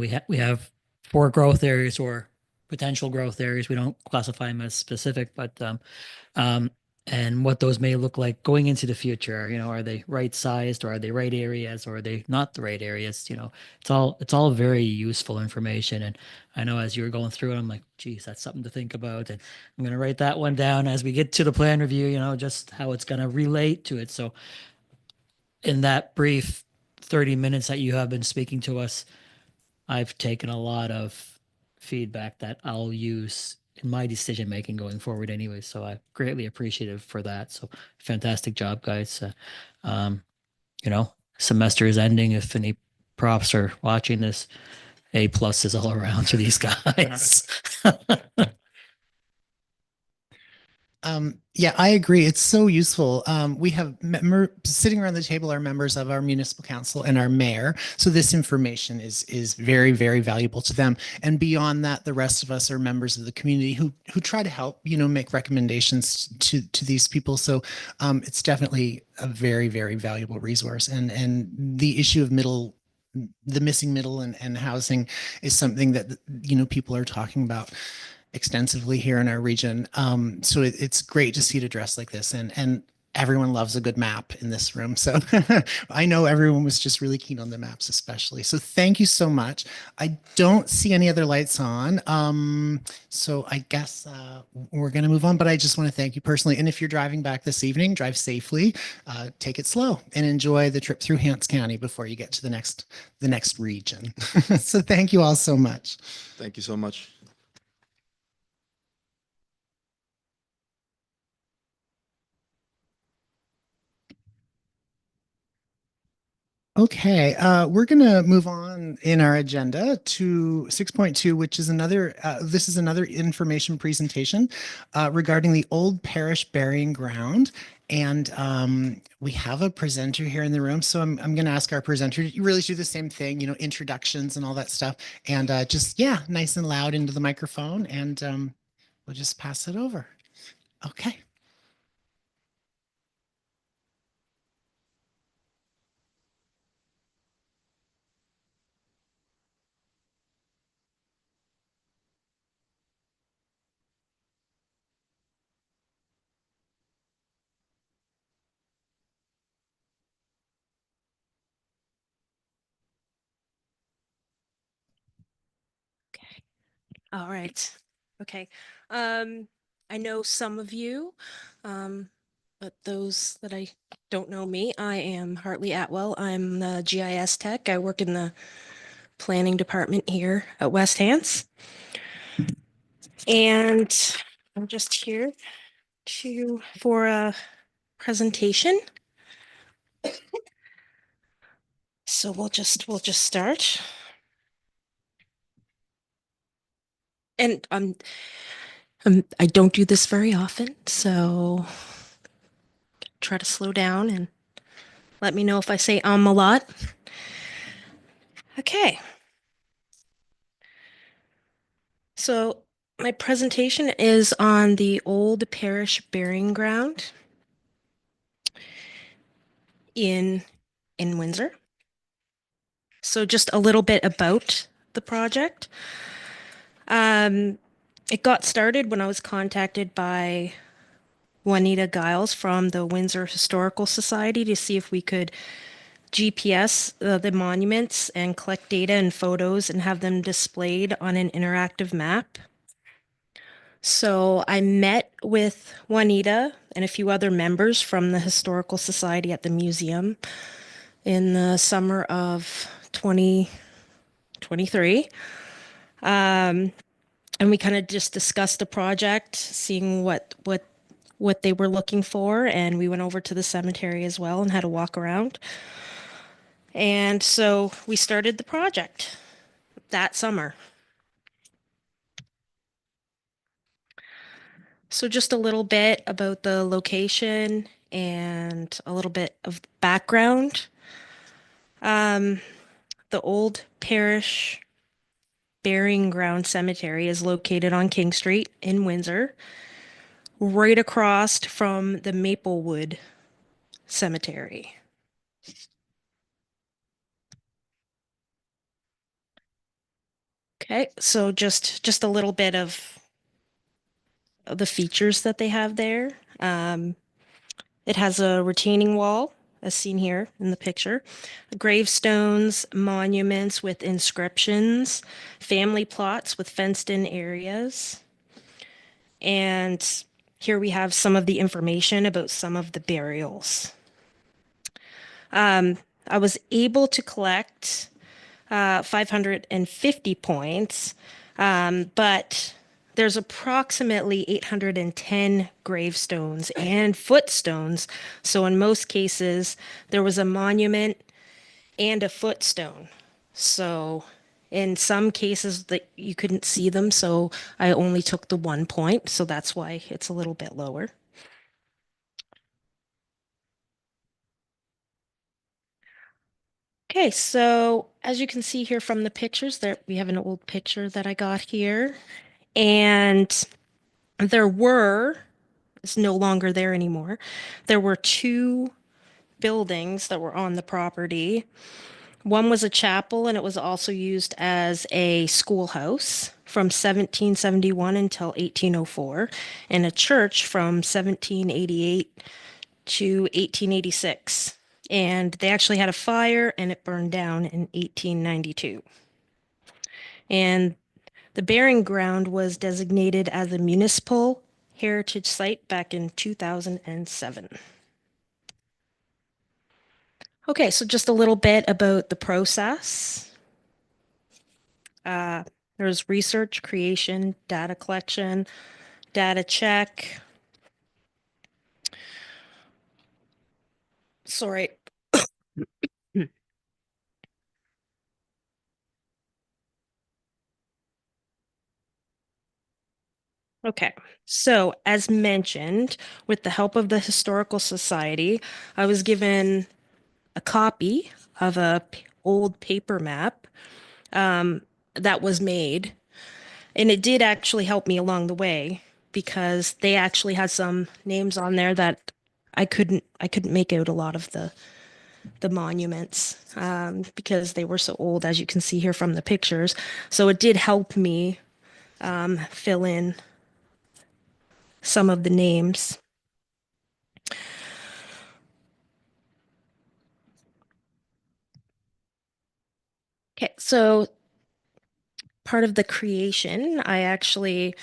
have 4 growth areas or potential growth areas. We don't classify them as specific, but and what those may look like going into the future. Are they right sized, or are they right areas, or are they not the right areas? It's all very useful information. And I know as you were going through it, I'm like, geez, that's something to think about. And I'm going to write that one down as we get to the plan review, just how it's going to relate to it. So in that brief 30 minutes that you have been speaking to us, I've taken a lot of feedback that I'll use in my decision making going forward anyway. So I greatly appreciative for that. So fantastic job, guys. Semester is ending. If any profs are watching this, A+ is all around to these guys. Yeah, I agree. It's so useful. We have sitting around the table are members of our municipal council and our mayor. So this information is very, very valuable to them. And beyond that, the rest of us are members of the community who try to help, make recommendations to these people. So it's definitely a very, very valuable resource. And the issue of the missing middle and housing is something that, people are talking about extensively here in our region. So it's great to see it addressed like this, and everyone loves a good map in this room. So I know everyone was just really keen on the maps, especially. So thank you so much. I don't see any other lights on. So I guess we're going to move on, but I just want to thank you personally. And if you're driving back this evening, drive safely, take it slow, and enjoy the trip through Hants County before you get to the next region. So thank you all so much. Thank you so much. Okay, we're going to move on in our agenda to 6.2, which is this is another information presentation regarding the old parish burying ground. And we have a presenter here in the room. So I'm going to ask our presenter to really do the same thing, introductions and all that stuff. And just, yeah, nice and loud into the microphone. And we'll just pass it over. Okay. All right. Okay. I know some of you, but those that I don't know me, I am Hartley Atwell. I'm the GIS tech. I work in the planning department here at West Hants. And I'm just here for a presentation. So we'll just start. And I don't do this very often, so try to slow down and let me know if I say a lot. Okay. So my presentation is on the old parish burying ground in Windsor. So just a little bit about the project. It got started when I was contacted by Juanita Giles from the Windsor Historical Society to see if we could GPS the monuments and collect data and photos and have them displayed on an interactive map. So I met with Juanita and a few other members from the Historical Society at the museum in the summer of 2023. And we kind of just discussed the project, seeing what they were looking for, and we went over to the cemetery as well and had a walk around. And so we started the project that summer. So just a little bit about the location and a little bit of background. The old parish burying ground cemetery is located on King Street in Windsor, right across from the Maplewood Cemetery. Okay, so just a little bit of the features that they have there. It has a retaining wall, as seen here in the picture, gravestones, monuments with inscriptions, family plots with fenced-in areas. And here we have some of the information about some of the burials. I was able to collect 550 points, but there's approximately 810 gravestones and footstones. So in most cases, there was a monument and a footstone. So in some cases that you couldn't see them, so I only took the 1 point. So that's why it's a little bit lower. Okay, so as you can see here from the pictures, there we have an old picture that I got here. And it's no longer there anymore. There were 2 buildings that were on the property. One was a chapel, and it was also used as a schoolhouse from 1771 until 1804, and a church from 1788 to 1886. And they actually had a fire, and it burned down in 1892. And the burying ground was designated as a municipal heritage site back in 2007. Okay, so just a little bit about the process. There's research, creation, data collection, data check. Sorry. Okay, so as mentioned, with the help of the Historical Society, I was given a copy of a old paper map that was made, and it did actually help me along the way because they actually had some names on there that I couldn't make out a lot of the monuments because they were so old, as you can see here from the pictures. So it did help me fill in some of the names. Okay, so part of the creation, I actually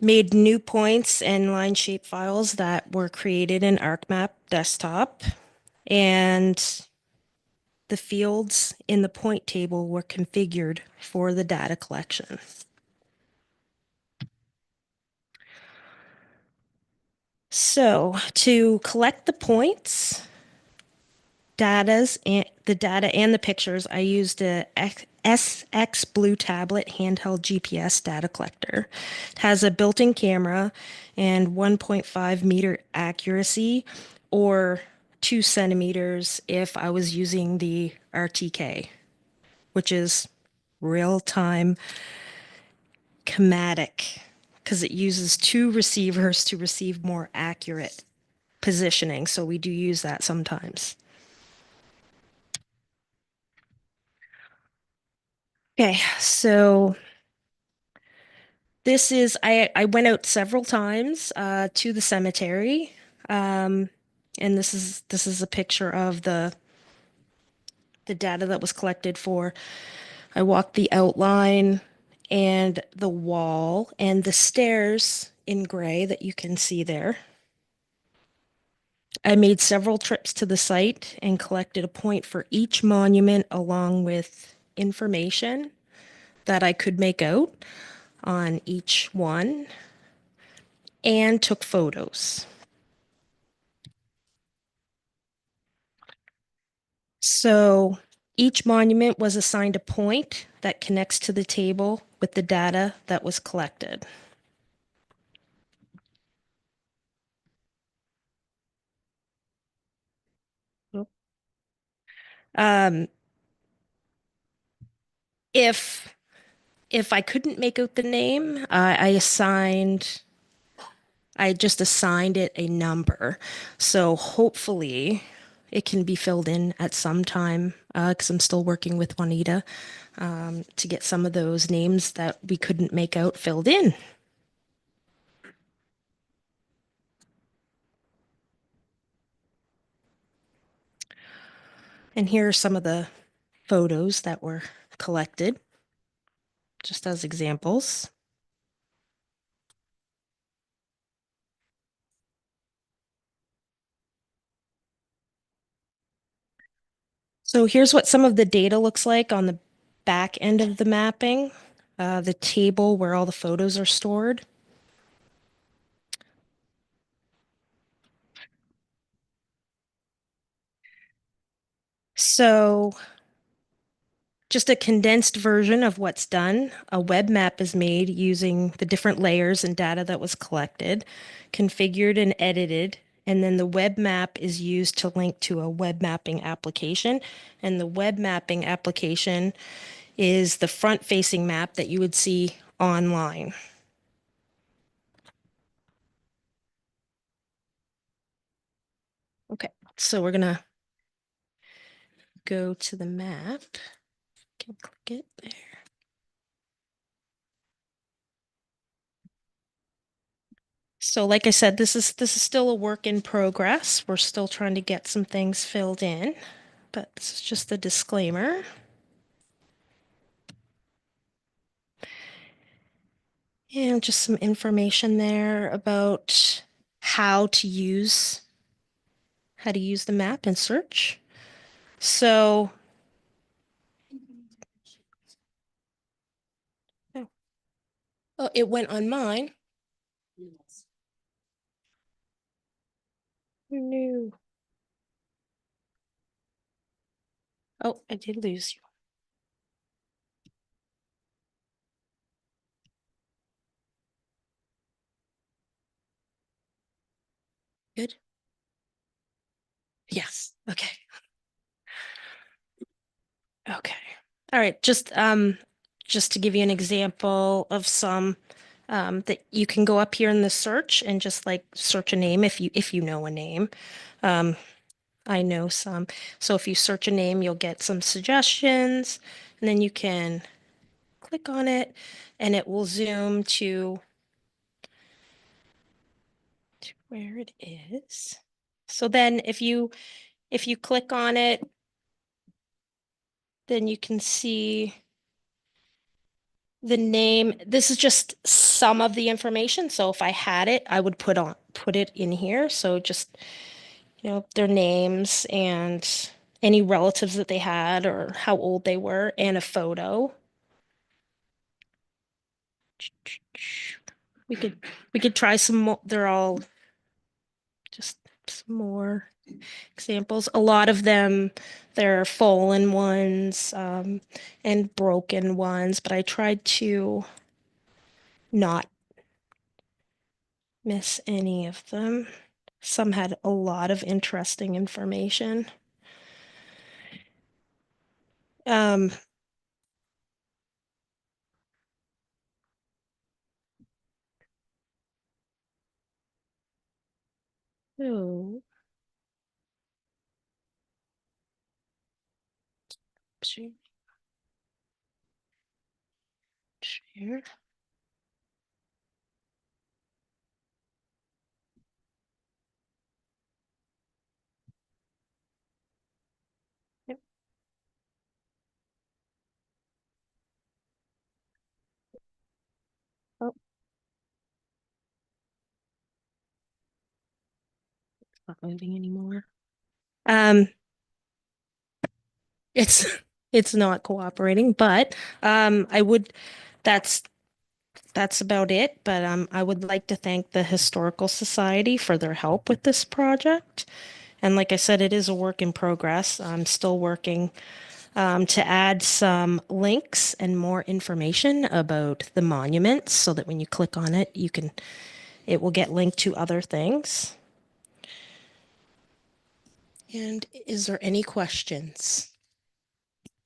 made new points and line shape files that were created in ArcMap desktop, and the fields in the point table were configured for the data collection. So to collect the points, the data and the pictures, I used a SX Blue tablet handheld GPS data collector. It has a built-in camera and 1.5 meter accuracy, or 2 centimeters if I was using the RTK, which is real-time chromatic, because it uses 2 receivers to receive more accurate positioning. So we do use that sometimes. Okay, so this is, I went out several times to the cemetery, and this is a picture of the data that was collected for. I walked the outline and the wall and the stairs in gray that you can see there. I made several trips to the site and collected a point for each monument along with information that I could make out on each one, and took photos. So each monument was assigned a point that connects to the table with the data that was collected. Um, if I couldn't make out the name, I just assigned it a number. So hopefully it can be filled in at some time because I'm still working with Juanita to get some of those names that we couldn't make out filled in. And here are some of the photos that were collected, just as examples. So here's what some of the data looks like on the back end of the mapping, the table where all the photos are stored. So just a condensed version of what's done. A web map is made using the different layers and data that was collected, configured and edited, and then the web map is used to link to a web mapping application. And the web mapping application is the front-facing map that you would see online. Okay, so we're gonna go to the map. Can click it there. So like I said, this is still a work in progress. We're still trying to get some things filled in, but this is just the disclaimer. And just some information there about how to use the map and search. So oh, it went on mine. No. Oh, I did lose you. Yes. Okay. Okay. All right. Just to give you an example of some that you can go up here in the search and just like search a name if you know a name. I know some. So if you search a name, you'll get some suggestions, and then you can click on it and it will zoom to where it is. So then if you click on it, then you can see the name. This is just some of the information. So if I had it, I would put it in here. So just, their names and any relatives that they had or how old they were and a photo. We could try some more. They're all just some more examples. A lot of them, they're fallen ones and broken ones, but I tried to not miss any of them. Some had a lot of interesting information. Um, oh, share. Share. Yep. Oh, it's not moving anymore. It's it's not cooperating, but I would that's about it. But I would like to thank the Historical Society for their help with this project. And like I said, it is a work in progress. I'm still working to add some links and more information about the monuments so that when you click on it, it will get linked to other things. And is there any questions?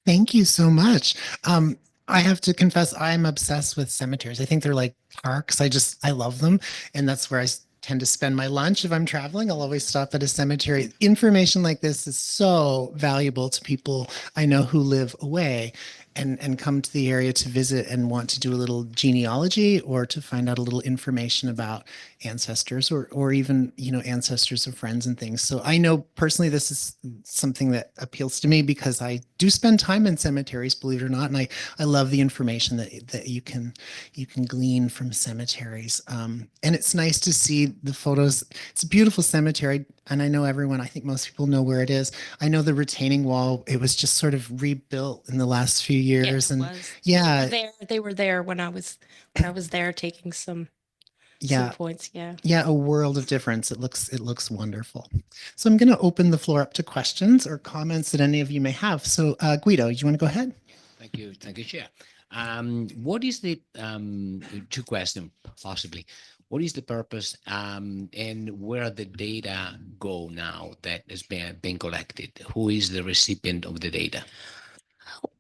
Thank you so much. I have to confess, I'm obsessed with cemeteries. I think they're like parks. I love them. And that's where tend to spend my lunch. If I'm traveling, I'll always stop at a cemetery. Information like this is so valuable to people I know who live away and come to the area to visit and want to do a little genealogy or to find out a little information about ancestors or even, ancestors of friends and things. So I know personally this is something that appeals to me because I do spend time in cemeteries, believe it or not. And I love the information that you can glean from cemeteries. And it's nice to see the photos. It's a beautiful cemetery. And I know I think most people know where it is. I know the retaining wall, it was just sort of rebuilt in the last few years. Yeah, it And was. yeah, They were there when I was there taking some points. Yeah. Yeah, a world of difference. It looks wonderful. So I'm going to open the floor up to questions or comments that any of you may have. So Guido, you want to go ahead? Thank you, Chair. What is the two questions possibly? What is the purpose and where the data go now that has been collected? Who is the recipient of the data?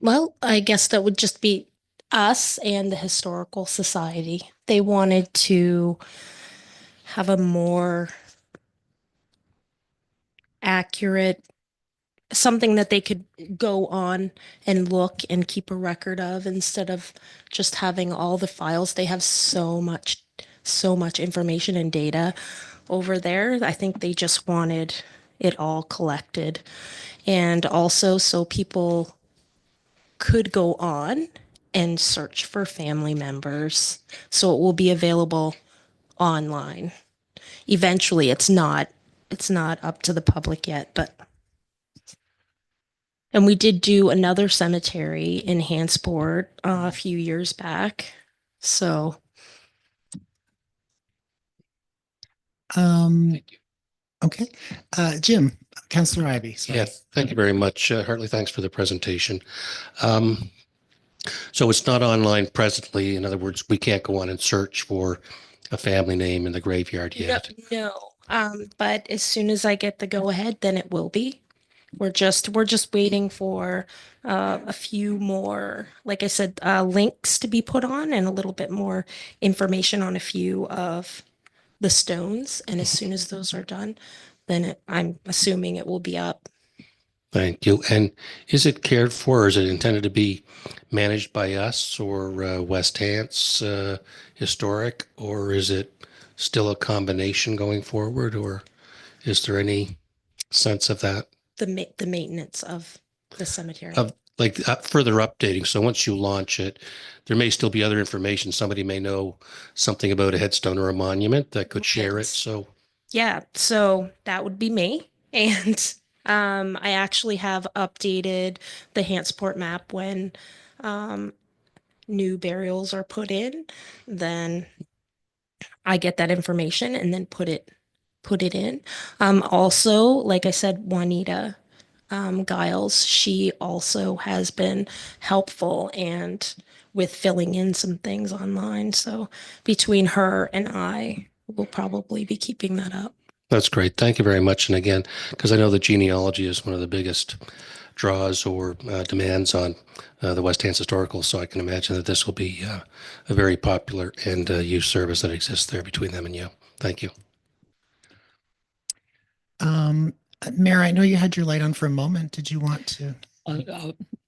Well, I guess that would just be us and the Historical Society. They wanted to have a more accurate, something that they could go on and look and keep a record of instead of just having all the files. They have so much information and data over there. I think they just wanted it all collected. And also so people could go on and search for family members. So it will be available online. Eventually, it's not up to the public yet, but and we did do another cemetery in Hansport a few years back. So Thank you. Okay. Jim, Councillor Ivey. Sorry. Yeah, thank you very much. Hartley, thanks for the presentation. So it's not online presently. In other words, we can't go on and search for a family name in the graveyard yet. no, But as soon as I get the go ahead, then it will be. We're just waiting for a few more, like I said, links to be put on and a little bit more information on a few of the stones. And as soon as those are done, then I'm assuming it will be up. Thank you. And is it cared for, or is it intended to be managed by us or West Hants Historic, or is it still a combination going forward, or is there any sense of that? The maintenance of the cemetery. Of like further updating. So once you launch it, there may still be other information. Somebody may know something about a headstone or a monument that could share it. So Yeah, so that would be me. And I actually have updated the Hantsport map when new burials are put in. Then I get that information and then put it in. Also, like I said, Juanita Giles, she also has been helpful and with filling in some things online. So between her and I, we'll probably be keeping that up. that's great. Thank you very much. And again, because I know the genealogy is one of the biggest draws or demands on the West Hants Historical, so I can imagine that this will be a very popular and used service that exists there between them and you. Thank you. Mayor, I know you had your light on for a moment. Did you want to?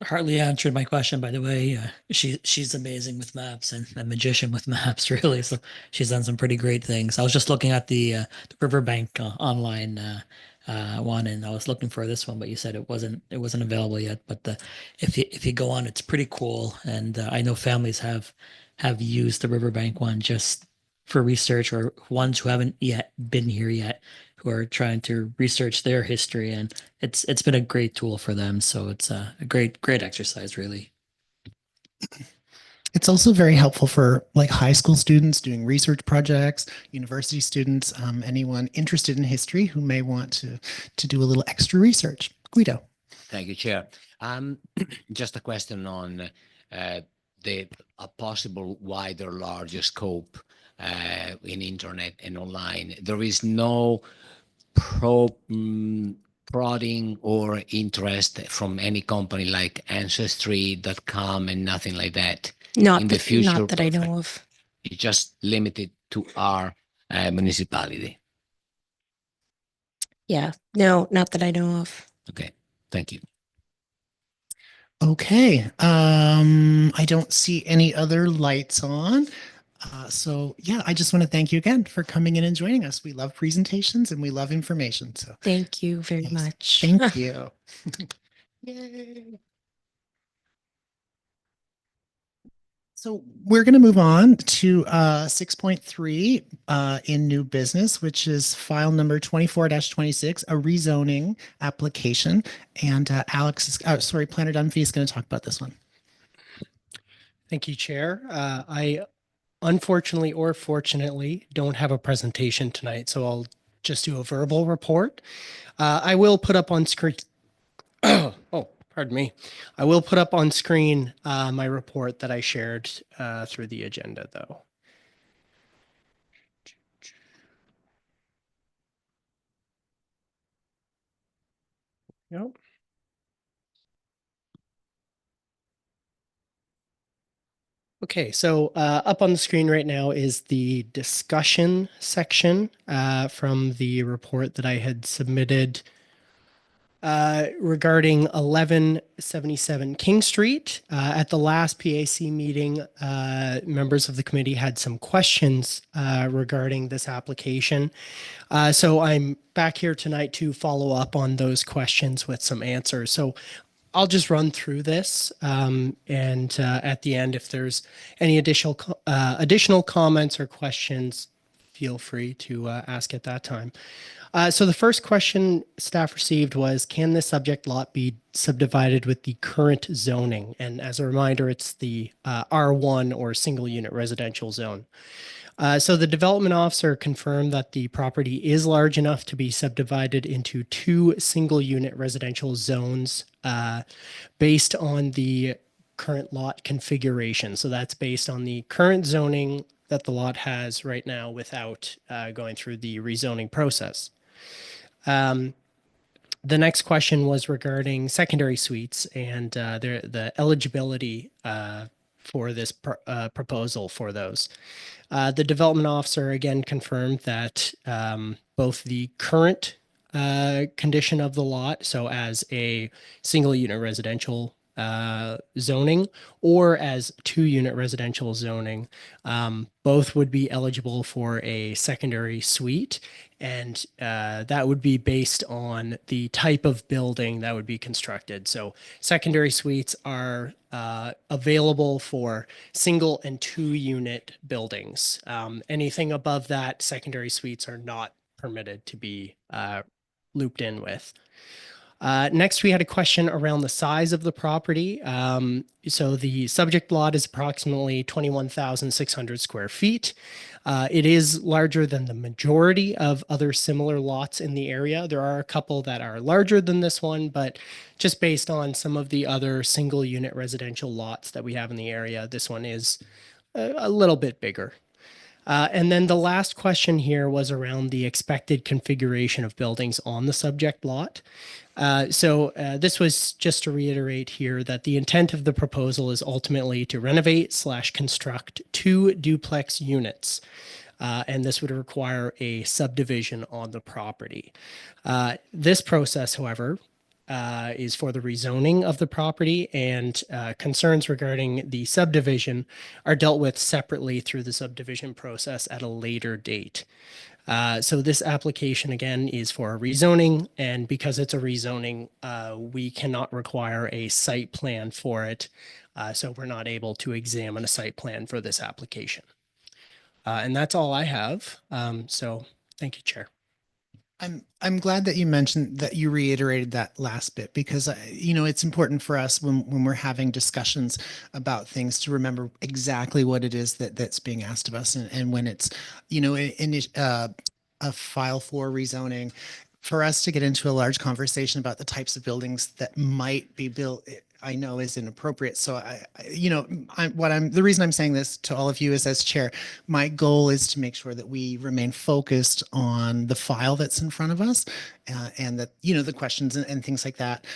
Hartley answered my question, by the way. She's amazing with maps and a magician with maps, really. So she's done some pretty great things. I was just looking at the Riverbank online one, and I was looking for this one, but you said it wasn't available yet. But if you go on, it's pretty cool, and I know families have used the Riverbank one just for research, or ones who haven't yet been here yet, who are trying to research their history, and it's been a great tool for them. So it's a great exercise, really. It's also very helpful for like high school students doing research projects, university students, anyone interested in history who may want to do a little extra research. Guido. Thank you, Chair. Just a question on a possible wider, larger scope in internet and online. There is no prodding or interest from any company like Ancestry.com and nothing like that in the future. Not that I know of. It's just limited to our municipality. Yeah, no, not that I know of. Okay, thank you. Okay. I don't see any other lights on. So yeah, I just want to thank you again for coming in and joining us. We love presentations and we love information. So thank you very much. Thank you. Yay. So we're going to move on to 6.3 in new business, which is file number 24-26, a rezoning application. And Planner Dunphy is going to talk about this one. Thank you, Chair. I unfortunately or fortunately don't have a presentation tonight, so I'll just do a verbal report. I will put up on screen. Oh, pardon me. I will put up on screen my report that I shared through the agenda, though. Yep. Okay, so up on the screen right now is the discussion section from the report that I had submitted regarding 1177 King Street. At the last PAC meeting, members of the committee had some questions regarding this application. So I'm back here tonight to follow up on those questions with some answers. So I'll just run through this, and at the end, if there's any additional comments or questions, feel free to ask at that time. So the first question staff received was, can the subject lot be subdivided with the current zoning? And as a reminder, it's the R1 or single unit residential zone. So the development officer confirmed that the property is large enough to be subdivided into 2 single unit residential zones based on the current lot configuration. So that's based on the current zoning that the lot has right now without going through the rezoning process. The next question was regarding secondary suites and the eligibility for this proposal for those. The development officer again confirmed that both the current condition of the lot, so as a single unit residential zoning or as 2-unit residential zoning, both would be eligible for a secondary suite. And that would be based on the type of building that would be constructed. So secondary suites are available for single and 2-unit buildings. Anything above that, secondary suites are not permitted to be looped in with. Next, we had a question around the size of the property. So the subject lot is approximately 21,600 square feet. It is larger than the majority of other similar lots in the area. There are a couple that are larger than this one, but just based on some of the other single unit residential lots that we have in the area, this one is a little bit bigger. And then the last question here was around the expected configuration of buildings on the subject lot. So this was just to reiterate here that the intent of the proposal is ultimately to renovate/construct 2 duplex units. And this would require a subdivision on the property. This process, however, is for the rezoning of the property, and concerns regarding the subdivision are dealt with separately through the subdivision process at a later date. So this application, again, is for a rezoning, and because it's a rezoning, we cannot require a site plan for it. So we're not able to examine a site plan for this application. And that's all I have. So thank you, Chair. I'm glad that you mentioned that you reiterated that last bit, because it's important for us when we're having discussions about things to remember exactly what it is that's being asked of us, and when it's a file for rezoning, for us to get into a large conversation about the types of buildings that might be built, I know is inappropriate. So the reason I'm saying this to all of you is, as chair, my goal is to make sure that we remain focused on the file that's in front of us, and that, the questions and things like that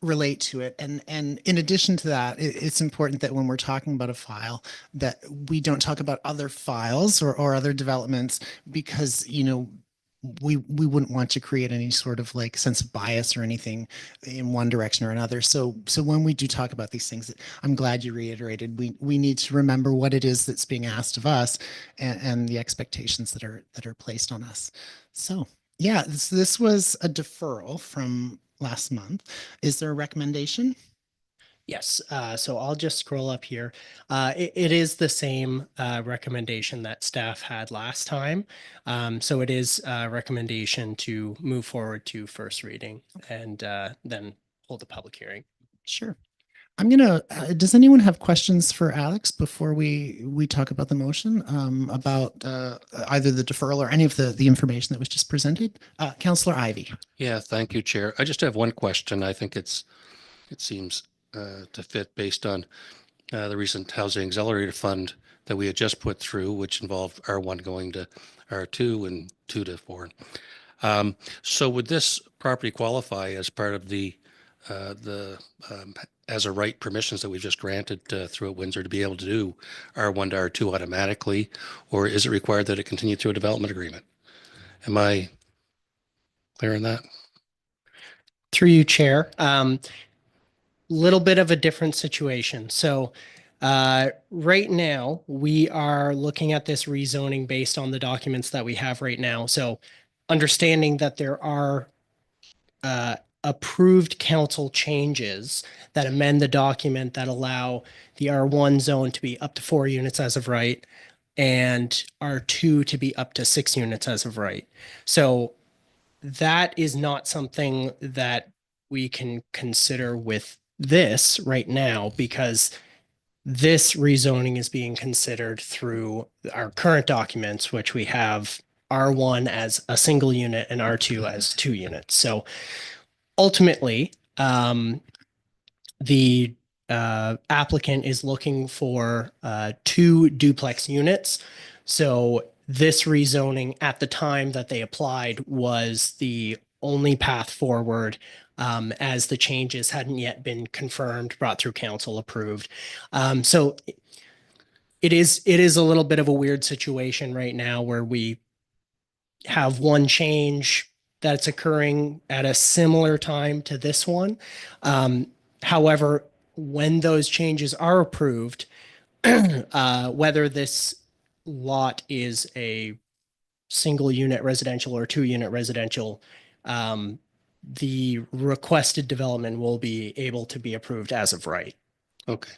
relate to it. And in addition to that, it's important that when we're talking about a file, that we don't talk about other files or other developments, because, we wouldn't want to create any sort of like sense of bias or anything in one direction or another. So when we do talk about these things, I'm glad you reiterated, we need to remember what it is that's being asked of us, and the expectations that are placed on us. So yeah, this was a deferral from last month. Is there a recommendation? Yes, so I'll just scroll up here. It is the same recommendation that staff had last time. So it is a recommendation to move forward to first reading and then hold the public hearing. Sure. I'm gonna, does anyone have questions for Alex before we talk about the motion, about either the deferral or any of the information that was just presented? Councillor Ivey. Yeah, thank you, Chair. I just have one question. I think it seems to fit based on the recent Housing Accelerator Fund that we had just put through, which involved R1 going to R2 and 2 to 4. So would this property qualify as part of the as a right permissions that we've just granted through at Windsor to be able to do R1 to R2 automatically, or is it required that it continue through a development agreement? Am I clear on that? Through you, Chair. Little bit of a different situation. So right now we are looking at this rezoning based on the documents that we have right now. So understanding that there are approved council changes that amend the document that allow the R1 zone to be up to 4 units as of right, and R2 to be up to 6 units as of right. So that is not something that we can consider with this right now, because this rezoning is being considered through our current documents, which we have R1 as a single unit and R2 as 2 units. So ultimately, the applicant is looking for 2 duplex units. So this rezoning at the time that they applied was the only path forward, as the changes hadn't yet been confirmed, brought through council, approved. So it is a little bit of a weird situation right now where we have one change that's occurring at a similar time to this one. However, when those changes are approved, whether this lot is a single unit residential or 2 unit residential, the requested development will be able to be approved as of right. Okay.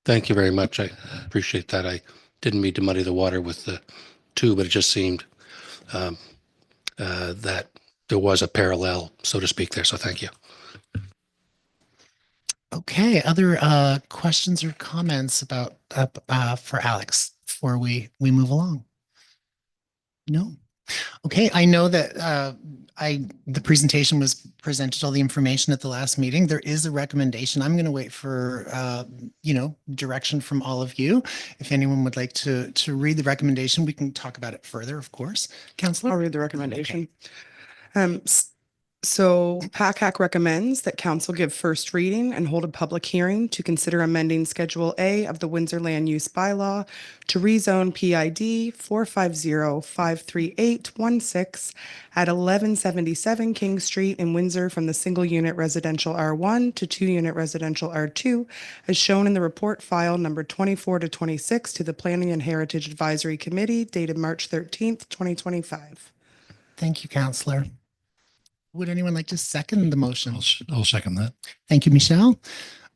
Thank you very much. I appreciate that. I didn't mean to muddy the water with the two, but it just seemed that there was a parallel, so to speak, there. So thank you. Okay, other questions or comments about for Alex before we move along? No. Okay, I know that the presentation was presented all the information at the last meeting. There is a recommendation. I'm going to wait for direction from all of you. If anyone would like to read the recommendation, we can talk about it further, of course. Councillor? I'll read the recommendation. So PACAC recommends that council give first reading and hold a public hearing to consider amending Schedule A of the Windsor Land Use Bylaw to rezone PID 450-53816 at 1177 King Street in Windsor from the single unit residential R1 to 2 unit residential R2, as shown in the report file number 24 to 26 to the Planning and Heritage Advisory Committee dated March 13th, 2025. Thank you, Councillor. Would anyone like to second the motion? I'll second that. Thank you, Michelle.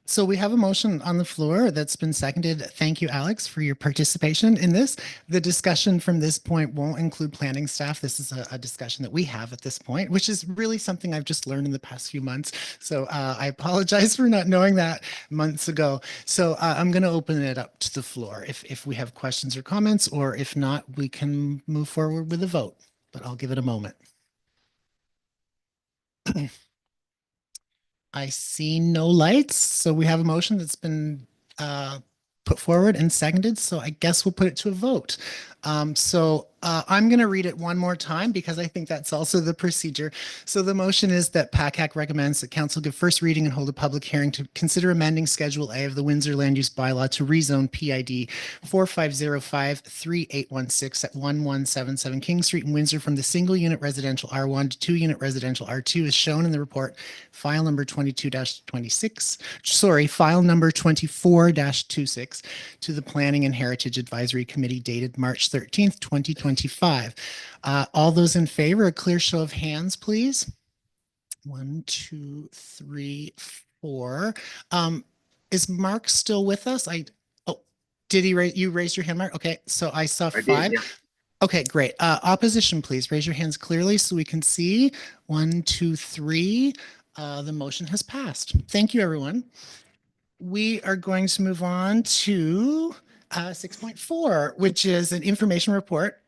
So we have a motion on the floor that's been seconded. Thank you, Alex, for your participation in this. The discussion from this point won't include planning staff. This is a discussion that we have at this point, which is really something I've just learned in the past few months. So I apologize for not knowing that months ago. So I'm going to open it up to the floor if we have questions or comments, or if not, we can move forward with a vote, but I'll give it a moment. I see no lights, so we have a motion that's been put forward and seconded, so I guess we'll put it to a vote. I'm going to read it one more time because I think that's also the procedure. So the motion is that PACAC recommends that council give first reading and hold a public hearing to consider amending Schedule A of the Windsor Land Use Bylaw to rezone PID 45053816 at 1177 King Street in Windsor from the single unit residential R1 to 2 unit residential R2 as shown in the report file number 22-26, file number 24-26 to the Planning and Heritage Advisory Committee dated March 13th, 2025. All those in favor, a clear show of hands, please. 1, 2, 3, 4. Is Mark still with us? Did he you raise your hand, Mark? Okay, so I saw 5. did, yeah. Okay, great. Opposition, please raise your hands clearly so we can see. 1, 2, 3. The motion has passed. Thank you, everyone. We are going to move on to 6.4, which is an information report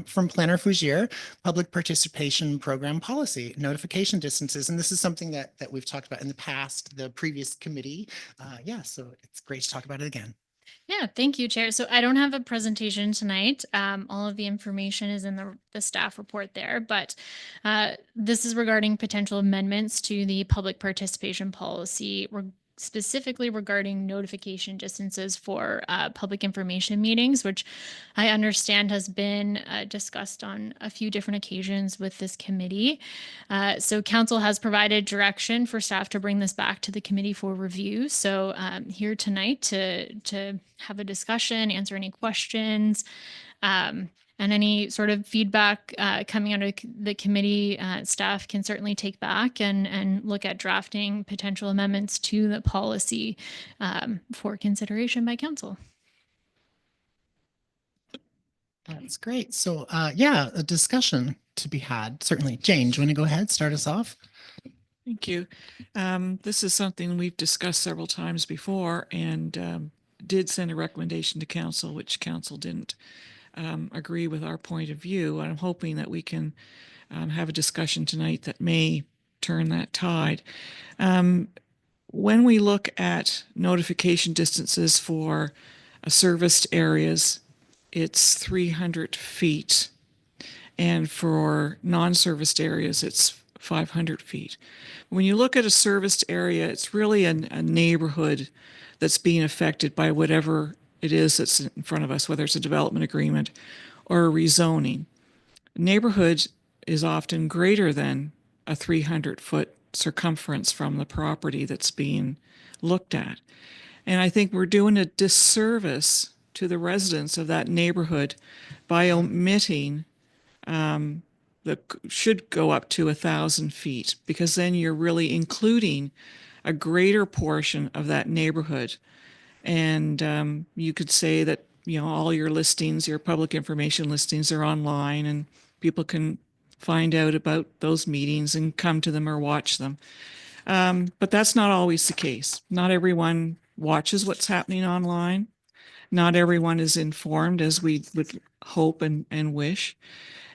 from Planner Fougere, Public Participation Program Policy, Notification Distances. And this is something that we've talked about in the past, the previous committee. So it's great to talk about it again. Yeah, thank you, Chair. So I don't have a presentation tonight. All of the information is in the staff report there, but this is regarding potential amendments to the public participation policy, specifically regarding notification distances for public information meetings, which I understand has been discussed on a few different occasions with this committee. So council has provided direction for staff to bring this back to the committee for review. So here tonight to have a discussion, answer any questions, and any sort of feedback coming out of the committee, staff can certainly take back and look at drafting potential amendments to the policy for consideration by council. That's great. So a discussion to be had. Certainly. Jane, do you want to go ahead, start us off? Thank you. This is something we've discussed several times before and did send a recommendation to council, which council didn't agree with our point of view. I'm hoping that we can have a discussion tonight that may turn that tide. when we look at notification distances for serviced areas, it's 300 feet. And for non-serviced areas, it's 500 feet. When you look at a serviced area, it's really a neighborhood that's being affected by whatever it is that's in front of us, whether it's a development agreement or a rezoning. Neighborhood is often greater than a 300-foot circumference from the property that's being looked at. And I think we're doing a disservice to the residents of that neighborhood by omitting that should go up to 1,000 feet, because then you're really including a greater portion of that neighborhood. And you could say that, you know, all your listings, your public information listings are online and people can find out about those meetings and come to them or watch them. But that's not always the case. Not everyone watches what's happening online. Not everyone is informed as we would hope and wish.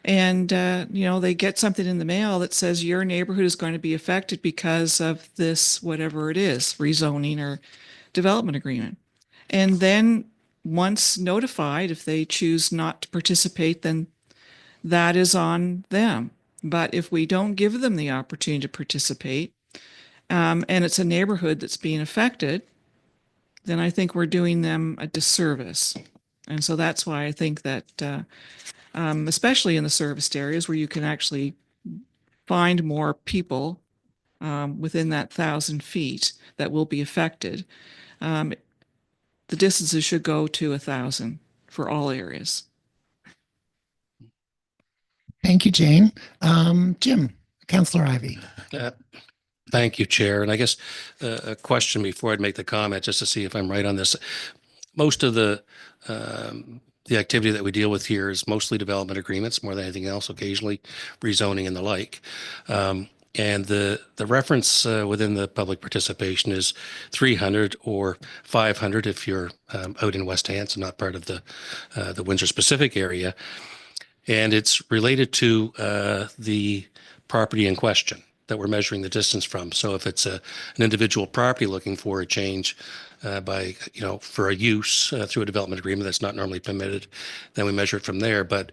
And, you know, they get something in the mail that says your neighborhood is going to be affected because of this, whatever it is, rezoning or development agreement. And then once notified, if they choose not to participate, then that is on them. But if we don't give them the opportunity to participate, and it's a neighborhood that's being affected, then I think we're doing them a disservice. And so that's why I think that especially in the serviced areas where you can actually find more people within that 1,000 feet that will be affected, the distances should go to 1,000 for all areas. Thank you, Jane. Jim, Councillor Ivey. Thank you, Chair. And I guess a question before I'd make the comment, just to see if I'm right on this. Most of the activity that we deal with here is mostly development agreements, more than anything else, occasionally rezoning and the like. And the reference within the public participation is 300 or 500 if you're out in West Hants and not part of the Windsor specific area. And it's related to the property in question that we're measuring the distance from. So if it's an individual property looking for a change by, you know, for a use through a development agreement that's not normally permitted, then we measure it from there. But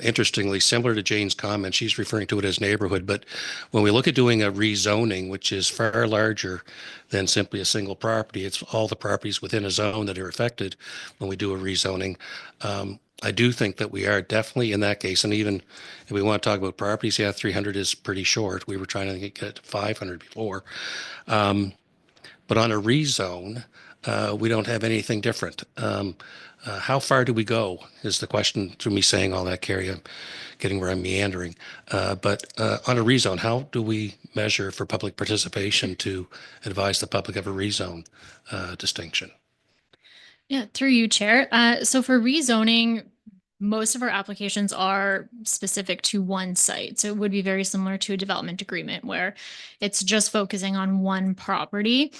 interestingly, similar to Jane's comment, she's referring to it as neighborhood. But when we look at doing a rezoning, which is far larger than simply a single property, it's all the properties within a zone that are affected when we do a rezoning. I do think that we are definitely in that case. And even if we want to talk about properties, yeah, 300 is pretty short. We were trying to get it to 500 before. But on a rezone, we don't have anything different. How far do we go is the question through me saying all that, Carrie. I'm getting where I'm meandering. But on a rezone, how do we measure for public participation to advise the public of a rezone distinction? Yeah, through you, Chair. So for rezoning, most of our applications are specific to one site. So it would be very similar to a development agreement where it's just focusing on one property.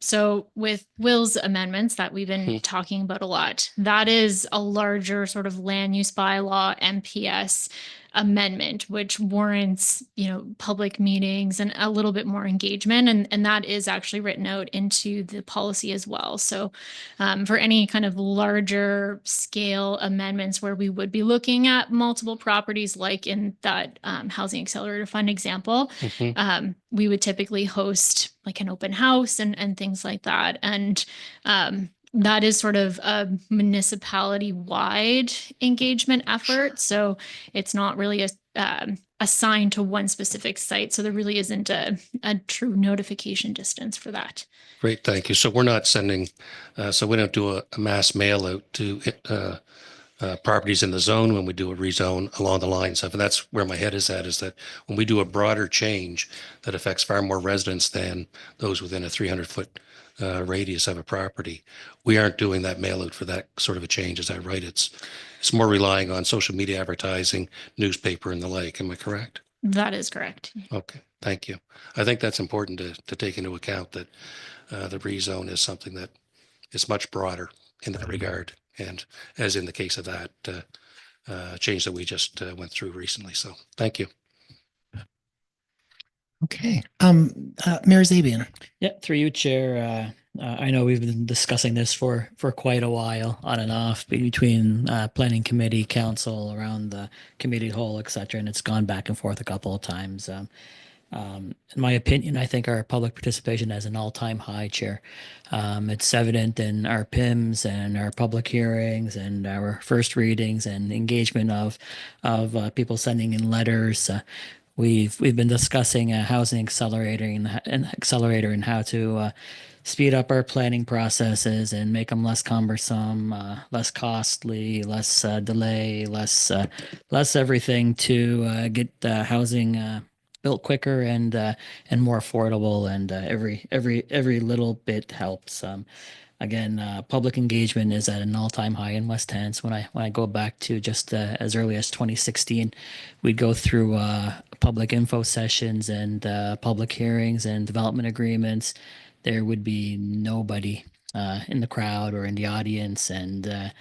So with Will's amendments that we've been talking about a lot, that is a larger sort of land use bylaw, MPS amendment, which warrants, you know, public meetings and a little bit more engagement. And that is actually written out into the policy as well. So for any kind of larger scale amendments where we would be looking at multiple properties, like in that Housing Accelerator Fund example, we would typically host like an open house and things like that. And that is sort of a municipality-wide engagement effort. So it's not really assigned to one specific site. So there really isn't a true notification distance for that. Great, thank you. So we're not sending, so we don't do a mass mail out to properties in the zone when we do a rezone along the lines of, and that's where my head is at, is that when we do a broader change that affects far more residents than those within a 300-foot radius of a property, we aren't doing that mail out for that sort of a change. Is that right? It's more relying on social media advertising, newspaper and the like. Am I correct? That is correct. Okay, thank you. I think that's important to take into account, that the rezone is something that is much broader in that regard. And as in the case of that change that we just went through recently. So thank you. Okay. Mayor Zabian. Yeah, through you, Chair. I know we've been discussing this for quite a while, on and off, between planning committee, council, around the committee hall, et cetera, and it's gone back and forth a couple of times. In my opinion, I think our public participation is an all-time high, Chair. It's evident in our PIMs and our public hearings and our first readings and engagement of people sending in letters. We've been discussing a housing accelerator and how to speed up our planning processes and make them less cumbersome, less costly, less delay, less everything to get housing built quicker and more affordable. And every little bit helps. Again, public engagement is at an all-time high in West Hants. When I go back to just as early as 2016, we'd go through public info sessions and public hearings and development agreements. There would be nobody in the crowd or in the audience, and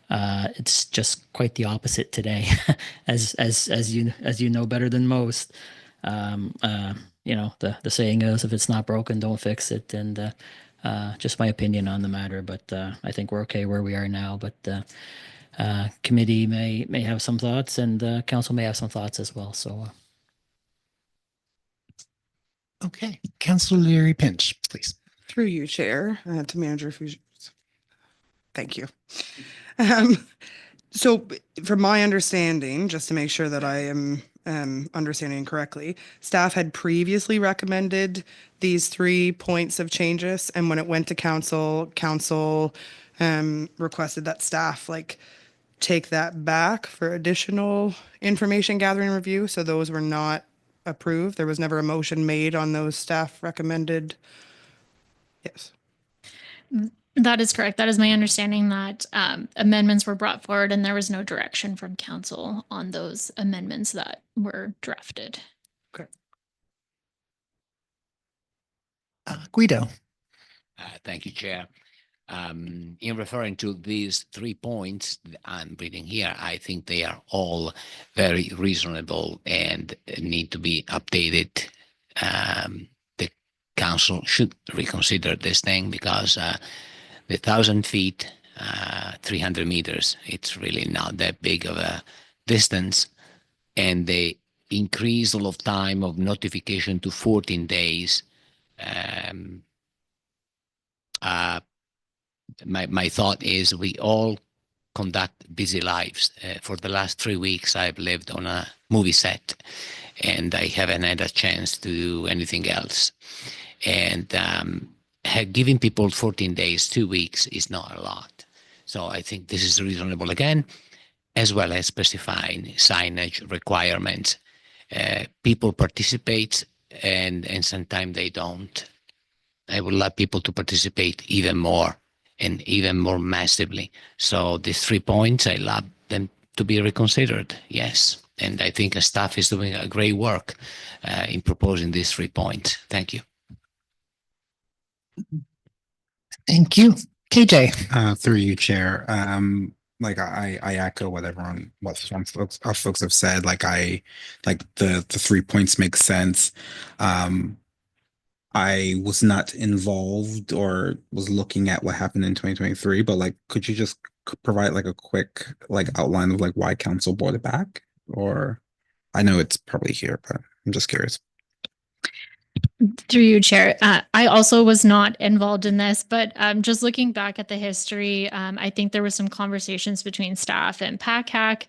it's just quite the opposite today, as you know better than most. The saying is, if it's not broken, don't fix it. And just my opinion on the matter, but I think we're okay where we are now. But committee may have some thoughts, and council may have some thoughts as well. So, Okay, Councillor Leary Pinch, please. Through you, Chair, to Manager Fusion. Thank you. So from my understanding, just to make sure that I am understanding correctly, staff had previously recommended these 3 points of changes, and when it went to council requested that staff take that back for additional information gathering review. So those were not approved. There was never a motion made on those staff recommended. Yes. That is correct. That is my understanding, that amendments were brought forward and there was no direction from council on those amendments that were drafted. Okay. Guido. Thank you, Chair. In referring to these 3 points I'm reading here, I think they are all very reasonable and need to be updated. The council should reconsider this thing, because the 1,000 feet, 300 meters, it's really not that big of a distance. And the increase of time of notification to 14 days, my thought is we all conduct busy lives. For the last 3 weeks, I've lived on a movie set, and I haven't had a chance to do anything else. And giving people 14 days, 2 weeks is not a lot. So I think this is reasonable again, as well as specifying signage requirements. People participate, and sometimes they don't. I would like people to participate even more and even more massively. So these 3 points, I love them to be reconsidered. Yes. And I think staff is doing a great work in proposing these 3 points. Thank you. Thank you. KJ. Through you, Chair. I echo what some folks have said. The 3 points make sense. I was not involved or was looking at what happened in 2023, but could you just provide a quick outline of why council brought it back? Or I know it's probably here, but I'm just curious. Through you, Chair. I also was not involved in this, but just looking back at the history, I think there was some conversations between staff and PACAC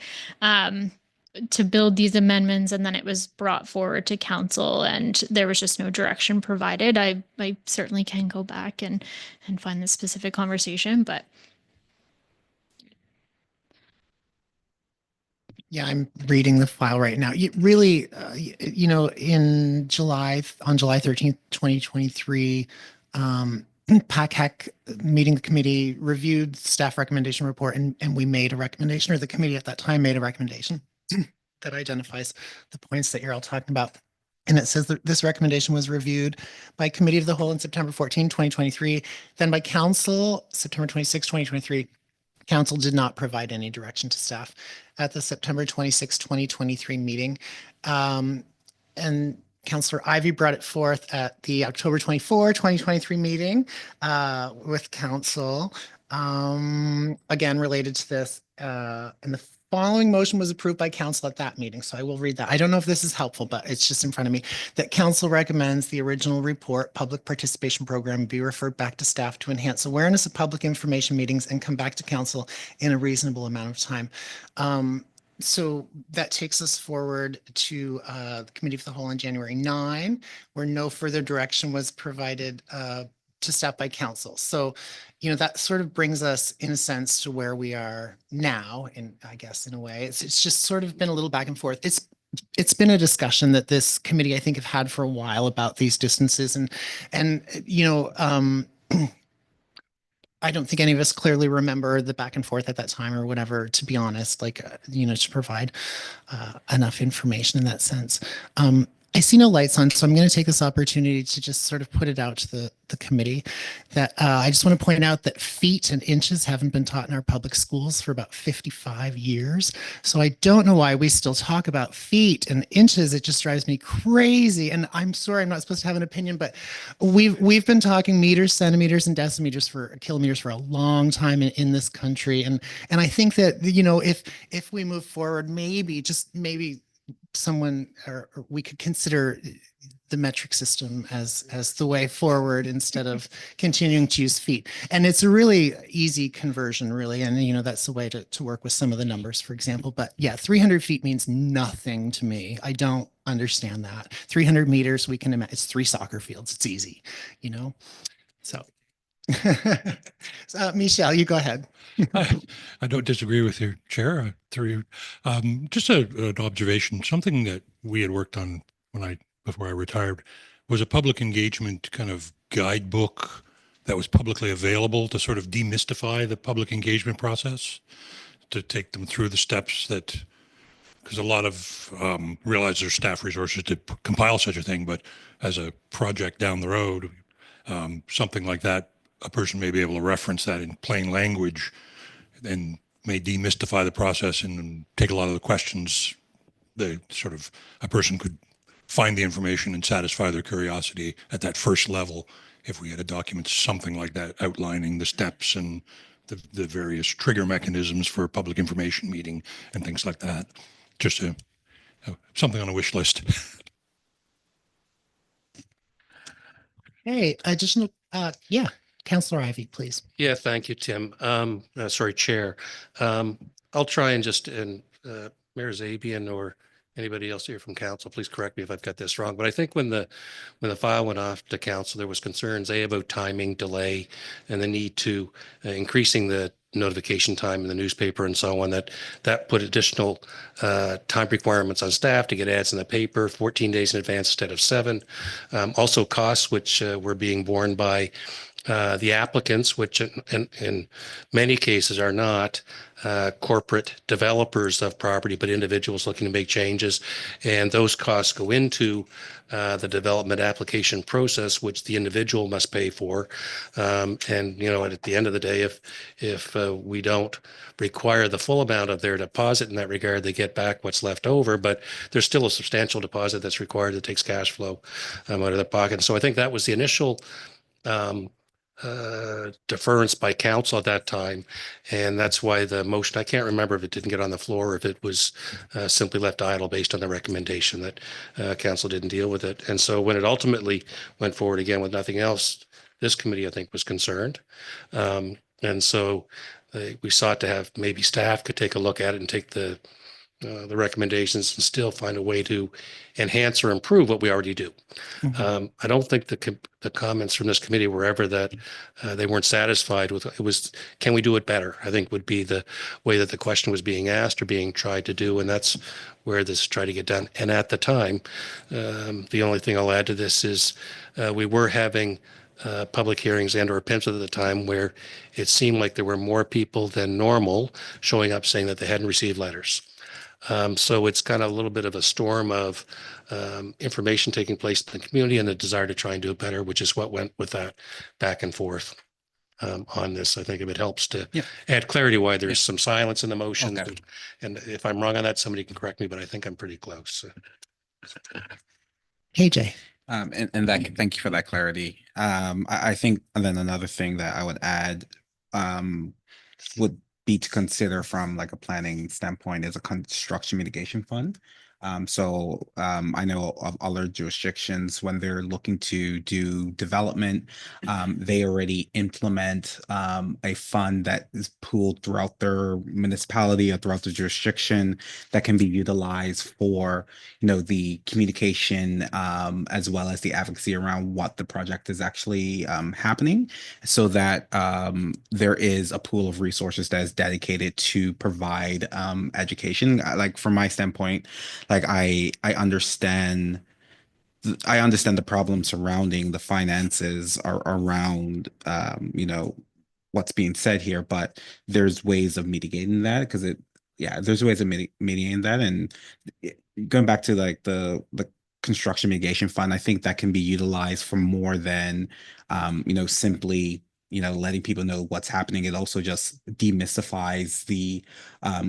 to build these amendments, and then it was brought forward to council, and there was just no direction provided. I certainly can go back and find the specific conversation, but Yeah, I'm reading the file right now. Really, in July 13th, 2023, PACAC meeting the committee reviewed staff recommendation report, and we made a recommendation, or the committee at that time made a recommendation that identifies the points that you're all talking about. And it says that this recommendation was reviewed by committee of the whole on September 14, 2023, then by council September 26, 2023. Council did not provide any direction to staff at the September 26, 2023 meeting. And Councillor Ivy brought it forth at the October 24, 2023 meeting with council. Again, related to this, and the following motion was approved by council at that meeting. So I will read that. I don't know if this is helpful, but it's just in front of me. That council recommends the original report, public participation program, be referred back to staff to enhance awareness of public information meetings and come back to council in a reasonable amount of time. So that takes us forward to the Committee of the Whole on January 9, where no further direction was provided to staff by council. So, you know, that sort of brings us in a sense to where we are now, and I guess in a way, it's just sort of been a little back and forth. It's been a discussion that this committee, I think, have had for a while about these distances, and you know, I don't think any of us clearly remember the back and forth at that time or whatever, to be honest, like, you know, to provide enough information in that sense. I see no lights on, so I'm going to take this opportunity to just sort of put it out to the committee that I just want to point out that feet and inches haven't been taught in our public schools for about 55 years. So I don't know why we still talk about feet and inches. It just drives me crazy. And I'm sorry, I'm not supposed to have an opinion, but we've been talking meters, centimeters, and decimeters for kilometers for a long time in this country. And I think that, you know, if we move forward, maybe someone or we could consider the metric system as the way forward instead of continuing to use feet. And it's a really easy conversion, really. And, you know, that's the way to work with some of the numbers, for example. But yeah, 300 feet means nothing to me. I don't understand that. 300 meters, we can imagine it's 3 soccer fields. It's easy, you know? So, Michelle, you go ahead. I don't disagree with your chair. Just an observation. Something that we had worked on before I retired was a public engagement kind of guidebook that was publicly available to sort of demystify the public engagement process, to take them through the steps that, because a lot of realize there's staff resources to compile such a thing, but as a project down the road, something like that, a person may be able to reference that in plain language and may demystify the process and take a lot of the questions. A person could find the information and satisfy their curiosity at that first level if we had a document, something like that, outlining the steps and the various trigger mechanisms for public information meeting and things like that. Just something on a wish list. Hey, additional, yeah. Councillor Ivy, please. Yeah, thank you, Tim. Sorry, Chair. I'll try and Mayor Zabian or anybody else here from council, please correct me if I've got this wrong. But I think when the file went off to council, there was concerns about timing, delay, and the need to increasing the notification time in the newspaper and so on, that put additional time requirements on staff to get ads in the paper 14 days in advance instead of 7. Also costs which were being borne by the applicants, which in many cases are not corporate developers of property, but individuals looking to make changes. And those costs go into the development application process, which the individual must pay for. And, you know, at the end of the day, if we don't require the full amount of their deposit in that regard, they get back what's left over, but there's still a substantial deposit that's required that takes cash flow out of their pocket. And so I think that was the initial deference by council at that time, and that's why the motion, I can't remember if it didn't get on the floor or if it was simply left idle based on the recommendation that council didn't deal with it. And so when it ultimately went forward again with nothing else, this committee I think was concerned, and so we sought to have maybe staff could take a look at it and take the recommendations and still find a way to enhance or improve what we already do. Mm-hmm. I don't think the comments from this committee were ever that they weren't satisfied with it. Was, can we do it better? I think would be the way that the question was being asked or being tried to do. And that's where this tried to get done. And at the time, the only thing I'll add to this is we were having public hearings and or PIMS at the time where it seemed like there were more people than normal showing up saying that they hadn't received letters. So it's kind of a little bit of a storm of information taking place in the community and the desire to try and do it better, which is what went with that back and forth on this. I think if it helps to add clarity why there's some silence in the motion. Okay. And if I'm wrong on that, somebody can correct me, but I think I'm pretty close. KJ. And that, thank you for that clarity. I think, and then another thing that I would add would be to consider from like a planning standpoint is a construction mitigation fund. I know of other jurisdictions when they're looking to do development, they already implement a fund that is pooled throughout their municipality or throughout the jurisdiction that can be utilized for, the communication as well as the advocacy around what the project is actually happening, so that there is a pool of resources that is dedicated to provide education. Like from my standpoint, like I understand the problem surrounding the finances are around what's being said here, but there's ways of mitigating that because there's ways of mitigating that. And going back to like the construction mitigation fund, I think that can be utilized for more than simply letting people know what's happening. It also just demystifies the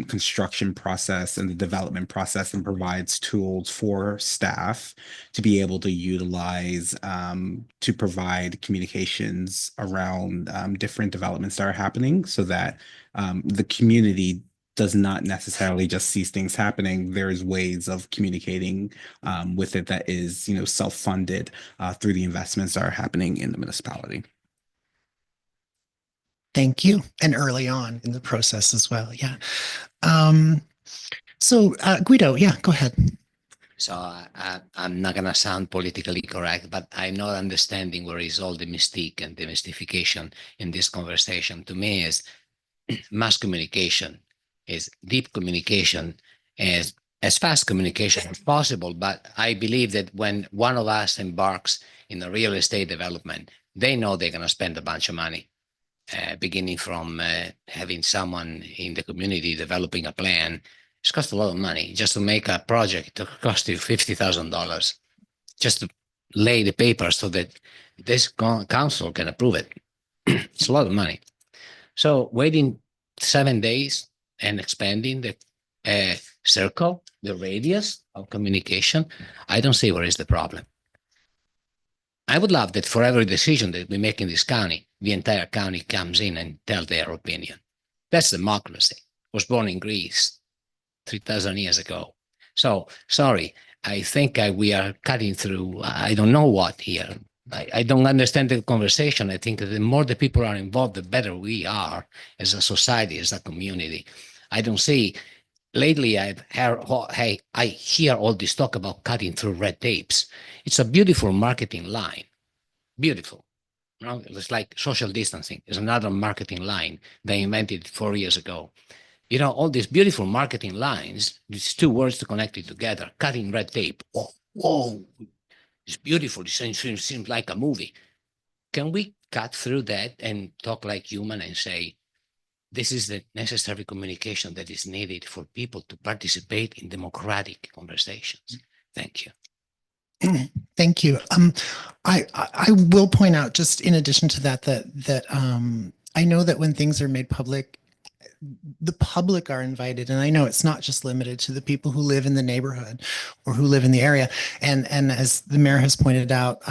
construction process and the development process and provides tools for staff to be able to utilize to provide communications around different developments that are happening, so that the community does not necessarily just see things happening. There's ways of communicating with it that is, self-funded through the investments that are happening in the municipality. Thank you. And early on in the process as well. Yeah. Guido, yeah, go ahead. So I'm not going to sound politically correct, but I'm not understanding where is all the mystique and the mystification in this conversation. To me, is mass communication, is deep communication, is as fast communication as possible. But I believe that when one of us embarks in a real estate development, they know they're going to spend a bunch of money. Beginning from having someone in the community developing a plan. It's cost a lot of money just to make a project. It cost you $50,000 just to lay the paper so that this council can approve it. It's a lot of money. So waiting 7 days and expanding the circle, the radius of communication, I don't see where is the problem. I would love that for every decision that we make in this county, the entire county comes in and tells their opinion. That's democracy. I was born in Greece 3,000 years ago. So, sorry, I think we are cutting through, I don't know what here. I don't understand the conversation. I think that the more the people are involved, the better we are as a society, as a community. I don't see, lately I've heard, I hear all this talk about cutting through red tapes. It's a beautiful marketing line, beautiful. It's like social distancing is another marketing line they invented 4 years ago. All these beautiful marketing lines, these two words to connect it together, cutting red tape. Oh, whoa, it's beautiful. It seems like a movie. Can we cut through that and talk like human and say, this is the necessary communication that is needed for people to participate in democratic conversations? Thank you. Thank you. I will point out, just in addition to that I know that when things are made public, the public are invited, and I know it's not just limited to the people who live in the neighborhood or who live in the area. And as the mayor has pointed out,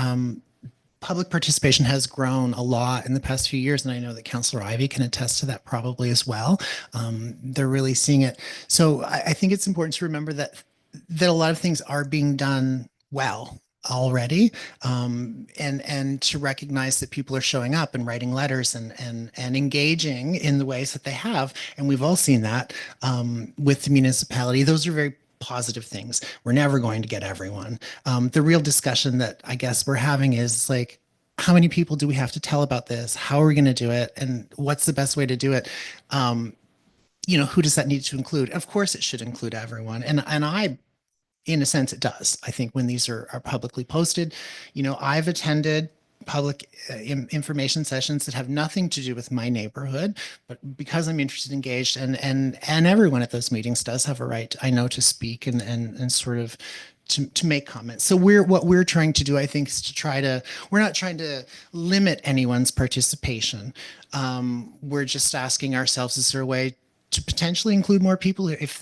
public participation has grown a lot in the past few years, and I know that Councillor Ivey can attest to that probably as well. They're really seeing it. So I think it's important to remember that a lot of things are being done well already, and to recognize that people are showing up and writing letters and engaging in the ways that they have. And we've all seen that with the municipality. Those are very positive things. We're never going to get everyone. The real discussion that I guess we're having is like, how many people do we have to tell about this? How are we going to do it? And what's the best way to do it? Who does that need to include? Of course, it should include everyone. And I, in a sense, it does. I think when these are publicly posted, I've attended public information sessions that have nothing to do with my neighborhood, but because I'm interested, engaged, and everyone at those meetings does have a right, I know, to speak and sort of to make comments. So what we're trying to do, I think, is we're not trying to limit anyone's participation. We're just asking ourselves, is there a way to potentially include more people if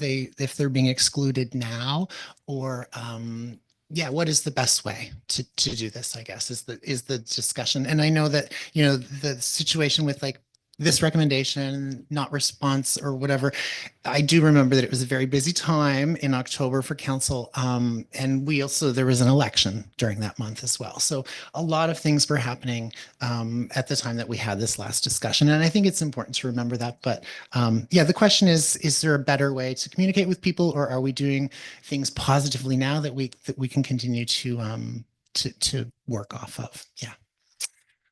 they're being excluded now, or yeah, what is the best way to do this, I guess, is the discussion. And I know that, the situation with like this recommendation, not response or whatever, I do remember that it was a very busy time in October for council. And there was an election during that month as well. So a lot of things were happening at the time that we had this last discussion. And I think it's important to remember that. But yeah, the question is there a better way to communicate with people, or are we doing things positively now that we can continue to work off of? Yeah.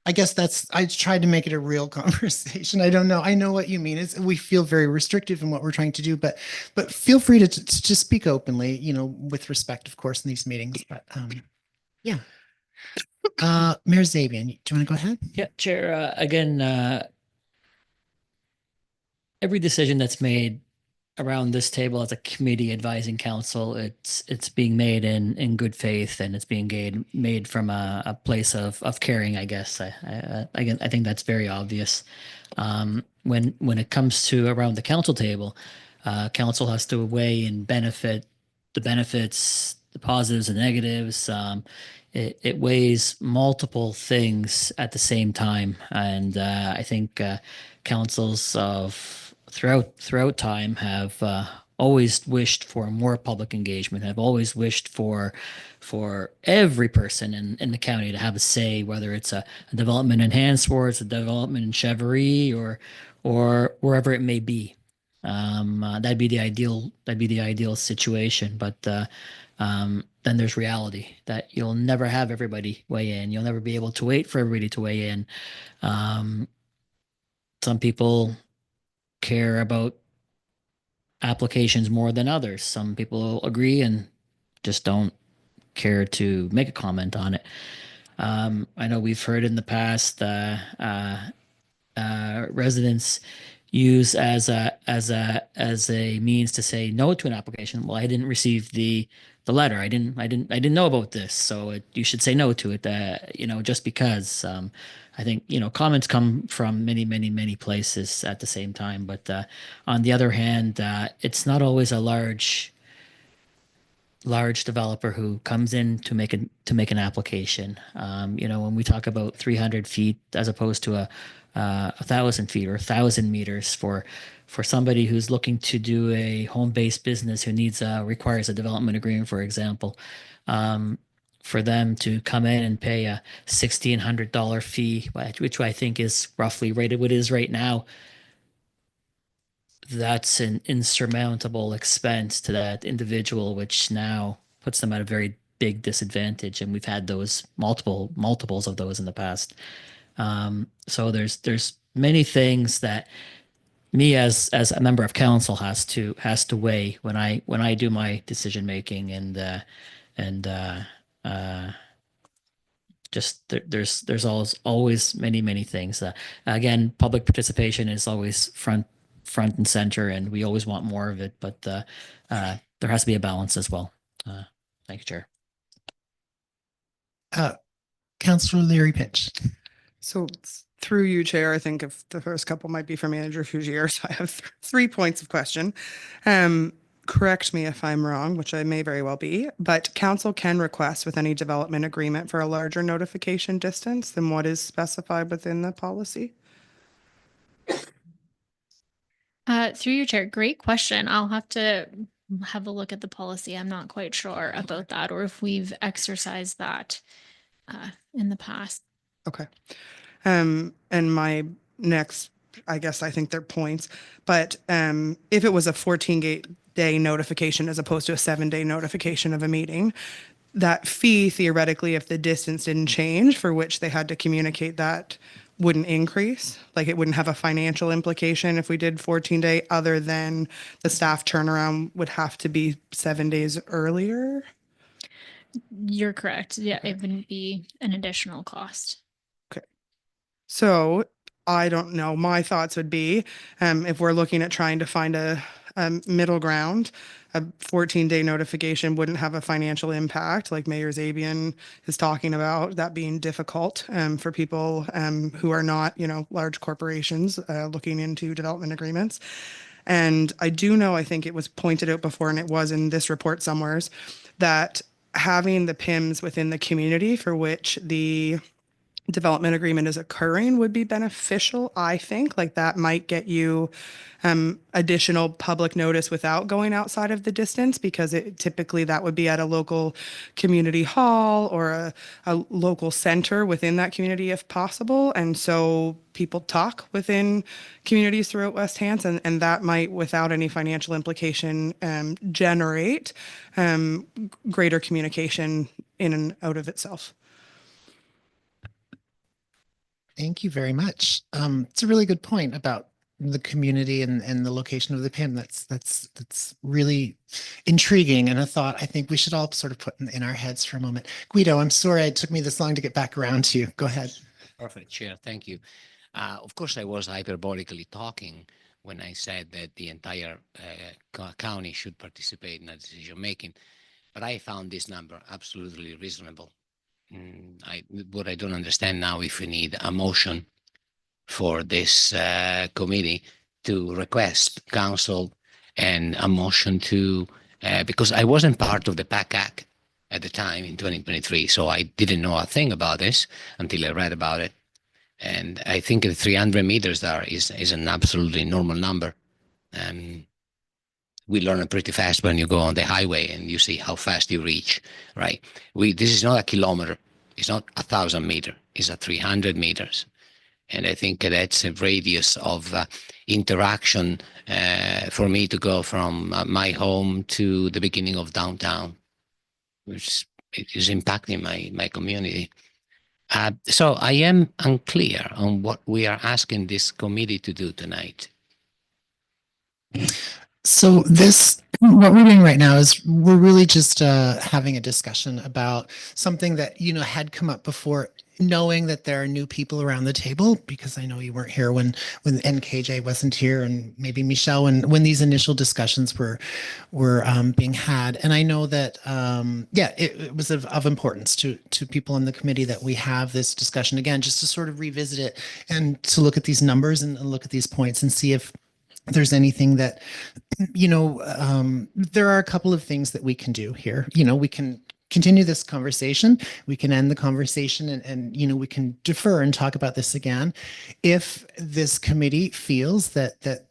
I guess I tried to make it a real conversation. I don't know. I know what you mean. We feel very restrictive in what we're trying to do, but feel free to just speak openly, with respect, of course, in these meetings. But yeah. Mayor Zabian, do you want to go ahead? Yeah, Chair. Again, every decision that's made around this table as a committee advising council, it's being made in good faith, and it's being made from a place of caring, I guess. Again, I think that's very obvious. When it comes to around the council table, council has to weigh and the benefits, the positives and negatives. It weighs multiple things at the same time, and I think councils of throughout time have always wished for more public engagement, have always wished for every person in the county to have a say, whether it's a development in Handsworth, a development in Cheverie, or wherever it may be. That'd be the ideal situation. But then there's reality that you'll never have everybody weigh in. You'll never be able to wait for everybody to weigh in. Some people care about applications more than others. Some people agree and just don't care to make a comment on it. I know we've heard in the past residents use as a means to say no to an application. Well, I didn't receive the letter. I didn't know about this, so you should say no to it. Just because. I think comments come from many places at the same time. But on the other hand, it's not always a large developer who comes in to make an application. When we talk about 300 feet as opposed to a 1,000 feet or 1,000 meters for somebody who's looking to do a home-based business who requires a development agreement, for example. For them to come in and pay a $1,600 fee, which I think is roughly rated what it is right now, that's an insurmountable expense to that individual, which now puts them at a very big disadvantage. And we've had those multiples of those in the past. So there's many things that me as a member of council has to weigh when I do my decision making, and just there's always many things. Again, public participation is always front and center, and we always want more of it, but there has to be a balance as well. Thank you, Chair. Councillor Leary Pitch. So through you, Chair, I think if the first couple might be for Manager Fougier, so I have 3 points of question. Correct me if I'm wrong, which I may very well be, but council can request with any development agreement for a larger notification distance than what is specified within the policy. Through your chair, great question. I'll have to have a look at the policy. I'm not quite sure about that, or if we've exercised that in the past. Okay. And my next, I guess I think they're points, but if it was a 14-day notification as opposed to a 7-day notification of a meeting, that fee theoretically, if the distance didn't change for which they had to communicate that, wouldn't increase. Like it wouldn't have a financial implication if we did 14-day, other than the staff turnaround would have to be 7 days earlier. You're correct. Yeah, it wouldn't be an additional cost. Okay. So I don't know. My thoughts would be, if we're looking at trying to find a middle ground, a 14-day notification wouldn't have a financial impact, like Mayor Zabian is talking about, that being difficult for people who are not, large corporations looking into development agreements. And I do know, I think it was pointed out before, and it was in this report somewheres, that having the PIMs within the community for which the development agreement is occurring would be beneficial, I think. Like that might get you additional public notice without going outside of the distance, because it typically that would be at a local community hall or a local center within that community if possible. And so people talk within communities throughout West Hants, and that might, without any financial implication, generate greater communication in and out of itself. Thank you very much. It's a really good point about the community and the location of the PIM. That's really intriguing, and a thought I think we should all sort of put in our heads for a moment. Guido, I'm sorry it took me this long to get back around to you. Go ahead. Perfect, Chair. Thank you. Of course, I was hyperbolically talking when I said that the entire county should participate in the decision making, but I found this number absolutely reasonable. What I don't understand now, if we need a motion for this committee to request council and a motion to, because I wasn't part of the PAC at the time in 2023, so I didn't know a thing about this until I read about it. And I think the 300 meters there is an absolutely normal number. We learn it pretty fast when you go on the highway and you see how fast you reach, right? This is not a kilometer. It's not 1,000 meters. It's a 300 meters. And I think that's a radius of interaction for me to go from my home to the beginning of downtown, which is impacting my community. So I am unclear on what we are asking this committee to do tonight. So what we're doing right now is we're really just having a discussion about something that, had come up before, knowing that there are new people around the table, because I know you weren't here when NKJ wasn't here, and maybe Michelle, when these initial discussions were being had. And I know that, it was of importance to people on the committee that we have this discussion again, just to sort of revisit it and to look at these numbers and look at these points and see if there's anything that, there are a couple of things that we can do here. We can continue this conversation. We can end the conversation and we can defer and talk about this again. If this committee feels that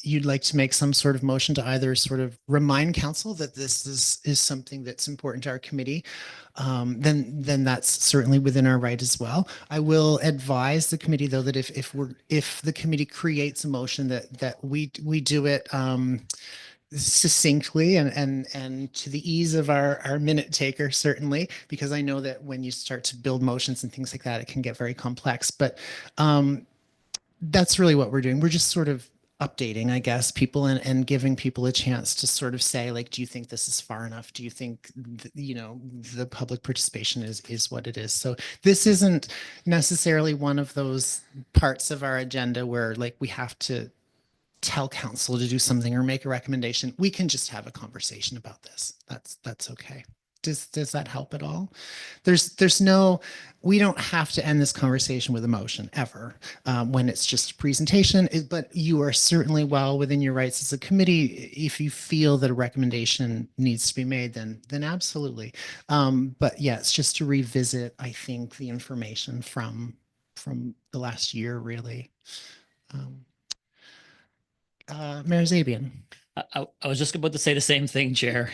you'd like to make some sort of motion to either sort of remind council that this is something that's important to our committee, then that's certainly within our right as well. I will advise the committee, though, that if the committee creates a motion that we do it succinctly and to the ease of our minute taker, certainly, because I know that when you start to build motions and things like that, it can get very complex. But that's really what we're doing. We're just sort of updating, I guess, people and giving people a chance to sort of say, like, do you think this is far enough? Do you think, the public participation is what it is? So this isn't necessarily one of those parts of our agenda where, like, we have to tell council to do something or make a recommendation. We can just have a conversation about this. That's okay. Does that help at all? We don't have to end this conversation with a motion ever when it's just a presentation, but you are certainly well within your rights as a committee. If you feel that a recommendation needs to be made, then absolutely. But yeah, it's just to revisit, I think, the information from the last year, really. Mayor Zabian. I was just about to say the same thing, Chair.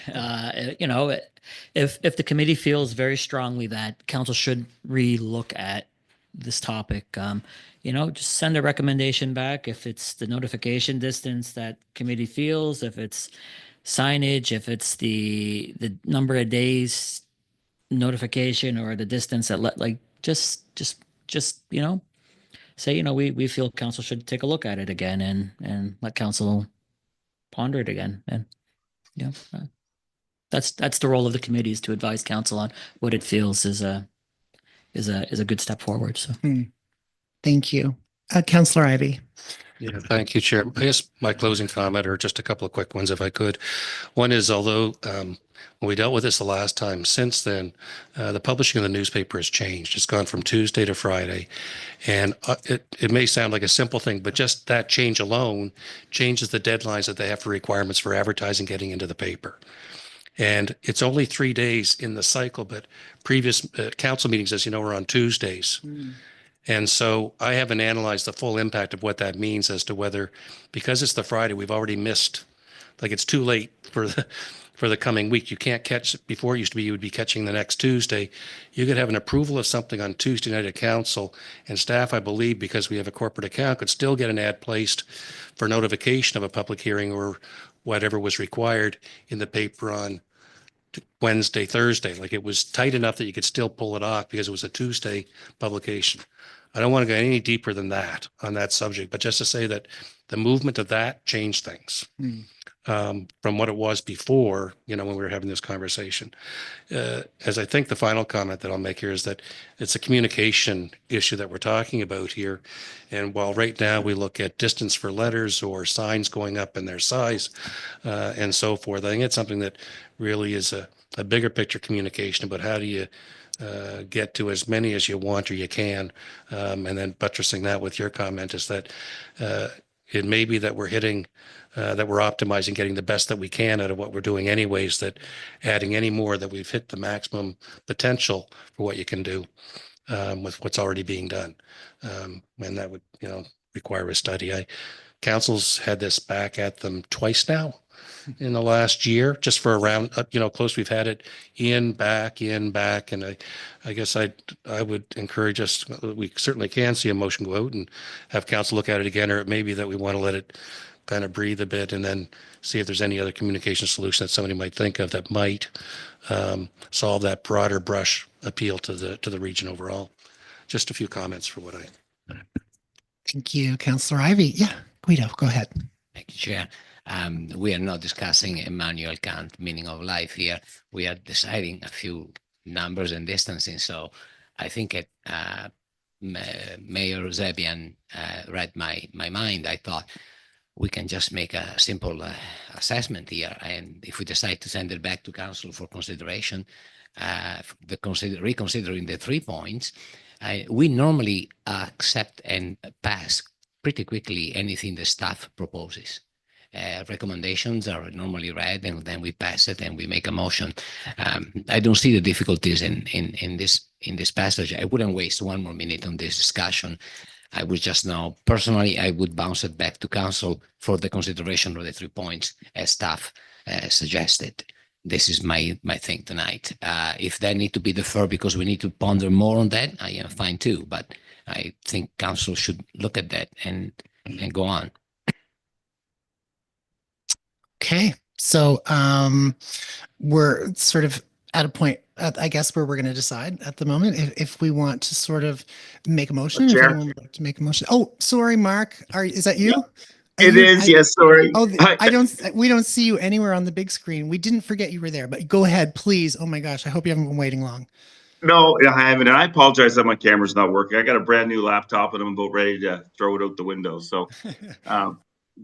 If the committee feels very strongly that council should re-look at this topic, just send a recommendation back. If it's the notification distance that committee feels, if it's signage, if it's the number of days notification or the distance that say, we feel council should take a look at it again and let council ponder it again. And that's the role of the committee, is to advise council on what it feels is a good step forward. So Thank you. Councillor Ivey. Yeah, thank you, Chair. I guess my closing comment, or just a couple of quick ones if I could. One is, although when we dealt with this the last time, since then, the publishing of the newspaper has changed. It's gone from Tuesday to Friday. And it may sound like a simple thing, but just that change alone changes the deadlines that they have for requirements for advertising getting into the paper. And it's only 3 days in the cycle, but previous council meetings, as you know, are on Tuesdays. And so I haven't analyzed the full impact of what that means as to whether, because it's the Friday, we've already missed, like it's too late for the coming week. You can't catch, before it used to be you would be catching the next Tuesday. You could have an approval of something on Tuesday night at council, and staff, I believe, because we have a corporate account, could still get an ad placed for notification of a public hearing or whatever was required in the paper on Wednesday, Thursday. Like, it was tight enough that you could still pull it off because it was a Tuesday publication. I don't want to go any deeper than that on that subject, but just to say that the movement of that changed things from what it was before, when we were having this conversation. As I think the final comment that I'll make here is that it's a communication issue that we're talking about here. And while right now we look at distance for letters or signs going up in their size and so forth, I think it's something that really is a bigger picture communication about how do you get to as many as you want or you can. And then buttressing that with your comment is that it may be that we're hitting, that we're optimizing, getting the best that we can out of what we're doing anyways, that adding any more, that we've hit the maximum potential for what you can do with what's already being done. And that would, require a study. Council's had this back at them twice now in the last year, just for around, close. We've had it back, and I guess I would encourage us. We certainly can see a motion go out and have council look at it again, or it may be that we want to let it kind of breathe a bit and then see if there's any other communication solution that somebody might think of that might solve that broader brush appeal to the region overall. Just a few comments for what I. Thank you, Councillor Ivy. Yeah, Guido, go ahead. Thank you, Chair. We are not discussing Immanuel Kant meaning of life here. We are deciding a few numbers and distancing. So I think Mayor Zebian read my mind. I thought we can just make a simple assessment here. And if we decide to send it back to council for consideration, reconsidering the 3 points, we normally accept and pass pretty quickly anything the staff proposes. Recommendations are normally read, and then we pass it and we make a motion. I don't see the difficulties in this passage. I wouldn't waste 1 more minute on this discussion. I would just know, personally, I would bounce it back to council for the consideration of the 3 points as staff suggested. This is my thing tonight. If that need to be deferred because we need to ponder more on that, I am fine too. But I think council should look at that and go on. Okay, so we're sort of at a point, I guess, where we're going to decide at the moment if we want to sort of make a motion. If anyone would like to make a motion. Oh, sorry, Mark. Is that you? It is. Yes, sorry. Oh, we don't see you anywhere on the big screen. We didn't forget you were there, but go ahead, please. Oh my gosh, I hope you haven't been waiting long. No, I haven't, and I apologize that my camera's not working. I got a brand new laptop, and I'm about ready to throw it out the window. So,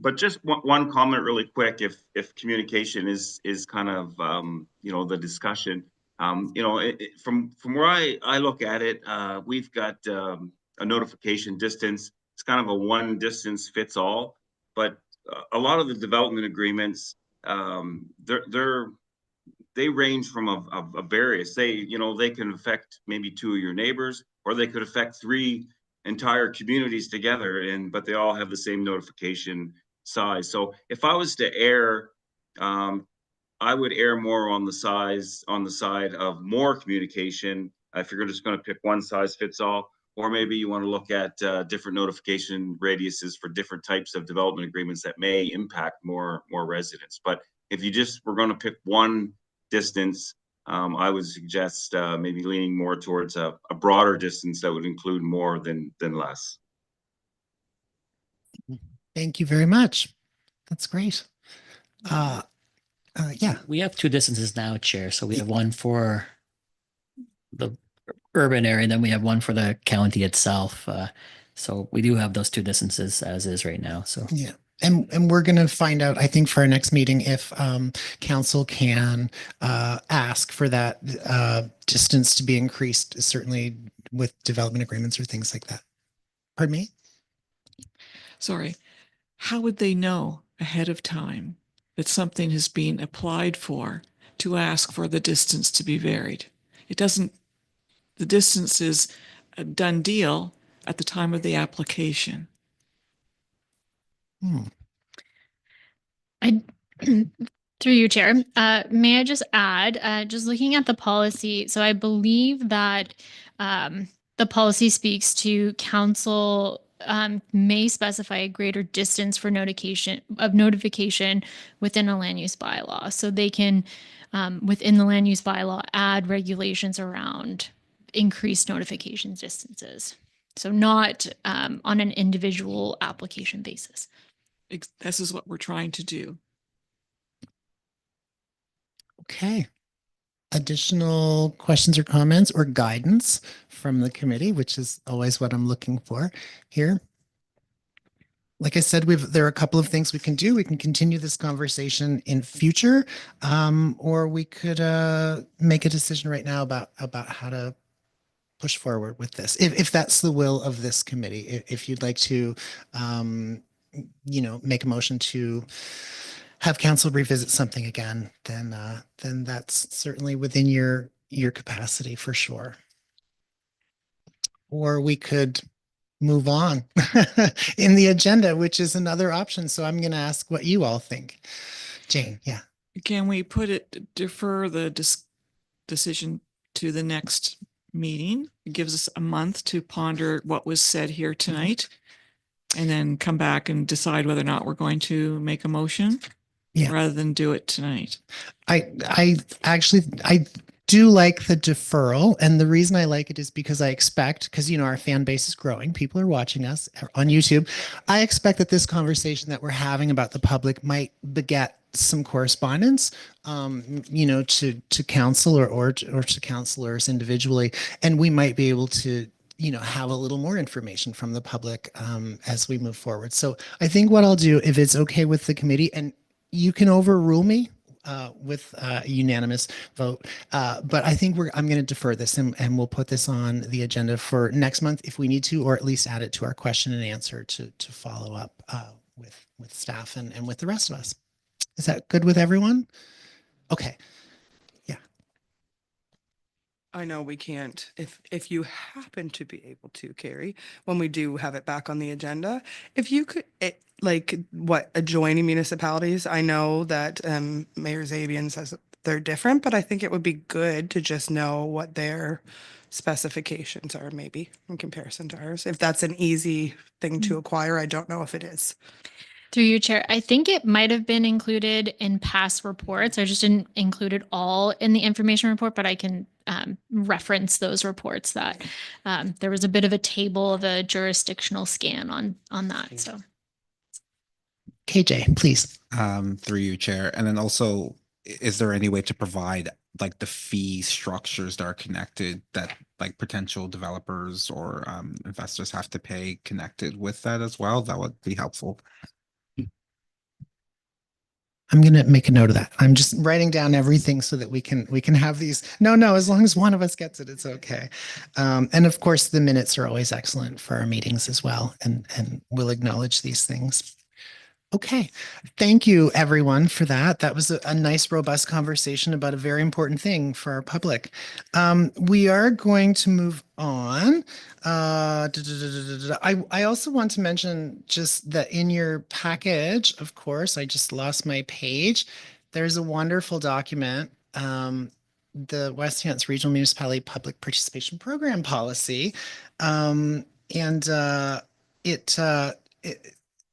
but just one comment, really quick. If communication is kind of the discussion, from where I look at it, we've got a notification distance. It's kind of a one distance fits all, but a lot of the development agreements, they range from a various. They can affect maybe 2 of your neighbors, or they could affect 3 entire communities together, but they all have the same notification size. So if I was to err, I would err more on the side of more communication. If you're just going to pick one size fits all, or maybe you want to look at different notification radiuses for different types of development agreements that may impact more residents. But if we're going to pick one distance, I would suggest maybe leaning more towards a broader distance that would include more than less. Thank you very much. That's great. Yeah. We have 2 distances now, Chair. So we have one for the urban area, and then we have one for the county itself. So we do have those 2 distances as is right now. So yeah. And we're going to find out, I think, for our next meeting, if council can ask for that distance to be increased, certainly with development agreements or things like that. Pardon me? Sorry. How would they know ahead of time that something has been applied for to ask for the distance to be varied. It doesn't, the distance is a done deal at the time of the application. I, through you, Chair, may I just add, just looking at the policy, so I believe that the policy speaks to council may specify a greater distance for notification within a land use bylaw. So they can, within the land use bylaw, add regulations around increased notification distances. So not on an individual application basis. This is what we're trying to do. Okay. Additional questions or comments or guidance from the committee, which is always what I'm looking for here. Like I said, there are a couple of things we can do. We can continue this conversation in future, or we could make a decision right now about how to push forward with this, if that's the will of this committee. If you'd like to, make a motion to have council revisit something again, then that's certainly within your capacity for sure. Or we could move on in the agenda, which is another option. So I'm going to ask what you all think. Jane, yeah. Can we defer the decision to the next meeting? It gives us a month to ponder what was said here tonight and then come back and decide whether or not we're going to make a motion rather than do it tonight. I do like the deferral. And the reason I like it is because because, our fan base is growing. People are watching us on YouTube. I expect that this conversation that we're having about the public might beget some correspondence, to council or to councilors individually. And we might be able to, have a little more information from the public as we move forward. So I think what I'll do, if it's okay with the committee, and you can overrule me with a unanimous vote. But I think I'm going to defer this and we'll put this on the agenda for next month if we need to, or at least add it to our question and answer to follow up with staff and with the rest of us. Is that good with everyone? Okay. Yeah. I know we can't, if you happen to be able to, Carrie, when we do have it back on the agenda, if you could, adjoining municipalities, I know that Mayor Zabian says they're different, but I think it would be good to just know what their specifications are maybe in comparison to ours. If that's an easy thing to acquire, I don't know if it is. Through you, Chair, I think it might have been included in past reports. I just didn't include it all in the information report, but I can reference those reports that there was a bit of a table of a jurisdictional scan on that. So, KJ, please. Through you, Chair. And then also, is there any way to provide like the fee structures that are connected that like potential developers or investors have to pay connected with that as well? That would be helpful. I'm going to make a note of that. I'm just writing down everything so that we can have these. No, as long as one of us gets it, it's okay. And of course, the minutes are always excellent for our meetings as well. And we'll acknowledge these things. Okay. Thank you, everyone, for that. That was a nice, robust conversation about a very important thing for our public. We are going to move on. I also want to mention just that in your package, of course, I just lost my page. There's a wonderful document, the West Hants Regional Municipality Public Participation Program Policy.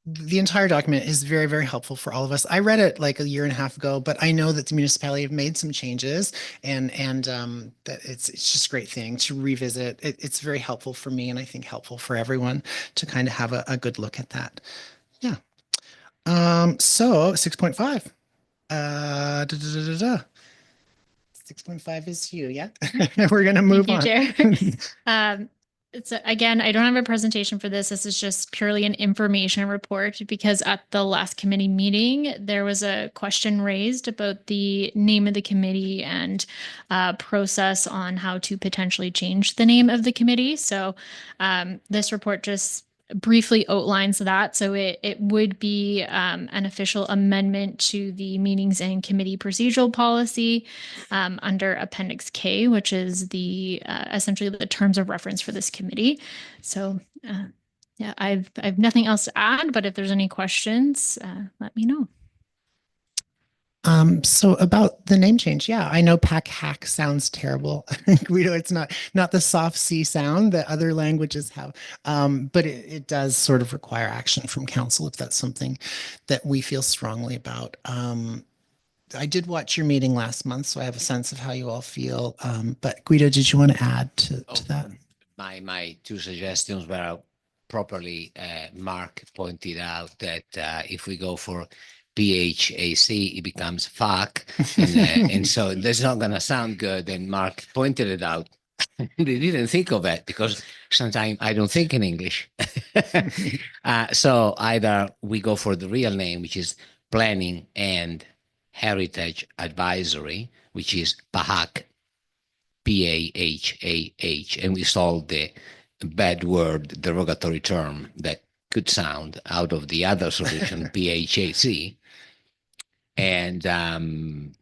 The entire document is very, very helpful for all of us. I read it like a year and a half ago, but I know that the municipality have made some changes and that it's just a great thing to revisit. It's very helpful for me and I think helpful for everyone to kind of have a good look at that. Yeah. So 6.5. 6.5 is you, yeah? We're going to move on. Chair. Again, I don't have a presentation for this. This is just purely an information report because at the last committee meeting, there was a question raised about the name of the committee and process on how to potentially change the name of the committee. So this report just briefly outlines that. So it would be an official amendment to the meetings and committee procedural policy under Appendix K, which is the essentially the terms of reference for this committee. So yeah, I've nothing else to add, but if there's any questions, let me know. So about the name change, yeah, I know pack hack sounds terrible. Guido, it's not the soft C sound that other languages have, but it does sort of require action from council if that's something that we feel strongly about. I did watch your meeting last month, so I have a sense of how you all feel. But Guido, did you want to add to that? My two suggestions were properly. Mark pointed out that if we go for PHAC, it becomes fuck, and so that's not going to sound good. And Mark pointed it out. They didn't think of it because sometimes I don't think in English. So either we go for the real name, which is Planning and Heritage Advisory, which is PAHAC, PAHAH, and we solve the bad word, derogatory term that could sound out of the other solution, PHAC. And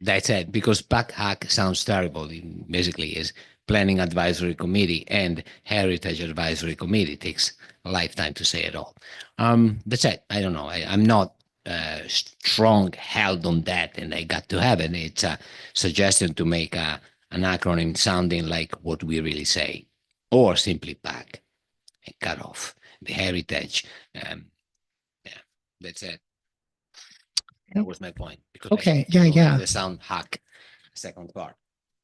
that's it, because PAHAC sounds terrible. It basically is Planning Advisory Committee and Heritage Advisory Committee. It takes a lifetime to say it all. That's it. I don't know. I'm not strong held on that, and I got to have it. It's a suggestion to make an acronym sounding like what we really say, or simply PAC and cut off the heritage. Yeah, that's it. That was my point. Because Okay. Yeah. The sound hack, second part.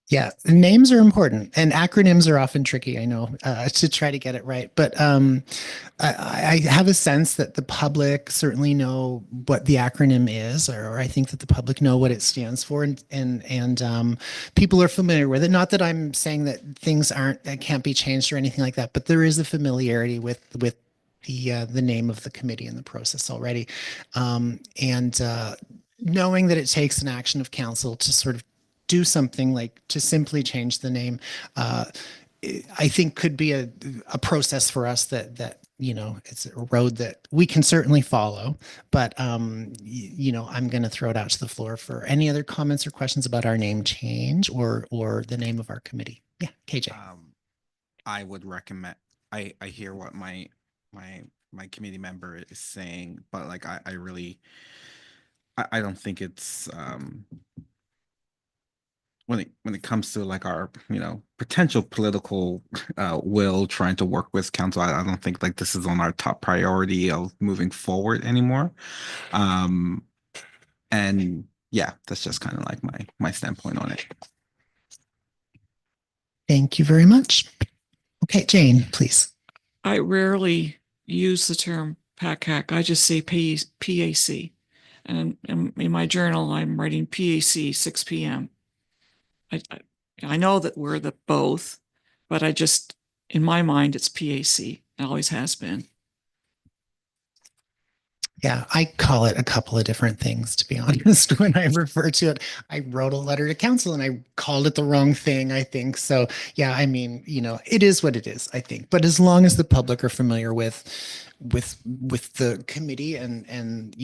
Yeah, names are important and acronyms are often tricky, I know, to try to get it right. But I have a sense that the public certainly know what the acronym is, or I think that the public know what it stands for, and people are familiar with it. Not that I'm saying that things that can't be changed or anything like that, but there is a familiarity with the name of the committee and the process already, and knowing that it takes an action of council to sort of do something like to simply change the name, I think could be a process for us that it's a road that we can certainly follow. But I'm going to throw it out to the floor for any other comments or questions about our name change or the name of our committee. Yeah, KJ. I would recommend. I hear what my committee member is saying, but like I really I don't think it's when it comes to like our potential political will trying to work with council, I don't think like this is on our top priority of moving forward anymore. And yeah, that's just kind of like my standpoint on it. Thank you very much. Okay, Jane, please. I rarely use the term PAC hack. I just say PAC. And in my journal, I'm writing PAC 6 p.m. I know that we're the both, but in my mind, it's PAC. It always has been. Yeah, I call it a couple of different things, to be honest. When I refer to it, I wrote a letter to council and I called it the wrong thing, I think. So yeah, I mean, it is what it is, I think. But as long as the public are familiar with the committee and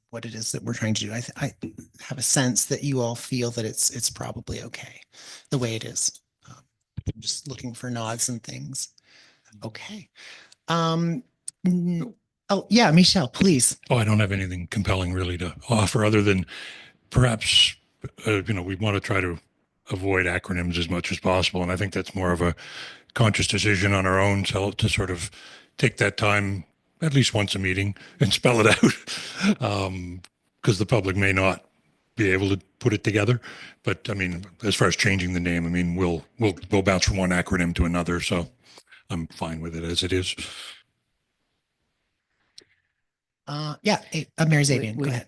what it is that we're trying to do, I have a sense that you all feel that it's probably okay the way it is. I'm just looking for nods and things. Okay. Oh, yeah, Michelle, please. Oh, I don't have anything compelling really to offer other than perhaps, we want to try to avoid acronyms as much as possible. And I think that's more of a conscious decision on our own to sort of take that time at least once a meeting and spell it out, because the public may not be able to put it together. But I mean, as far as changing the name, I mean, we'll bounce from one acronym to another. So I'm fine with it as it is. Yeah, Mayor Zabian, go ahead.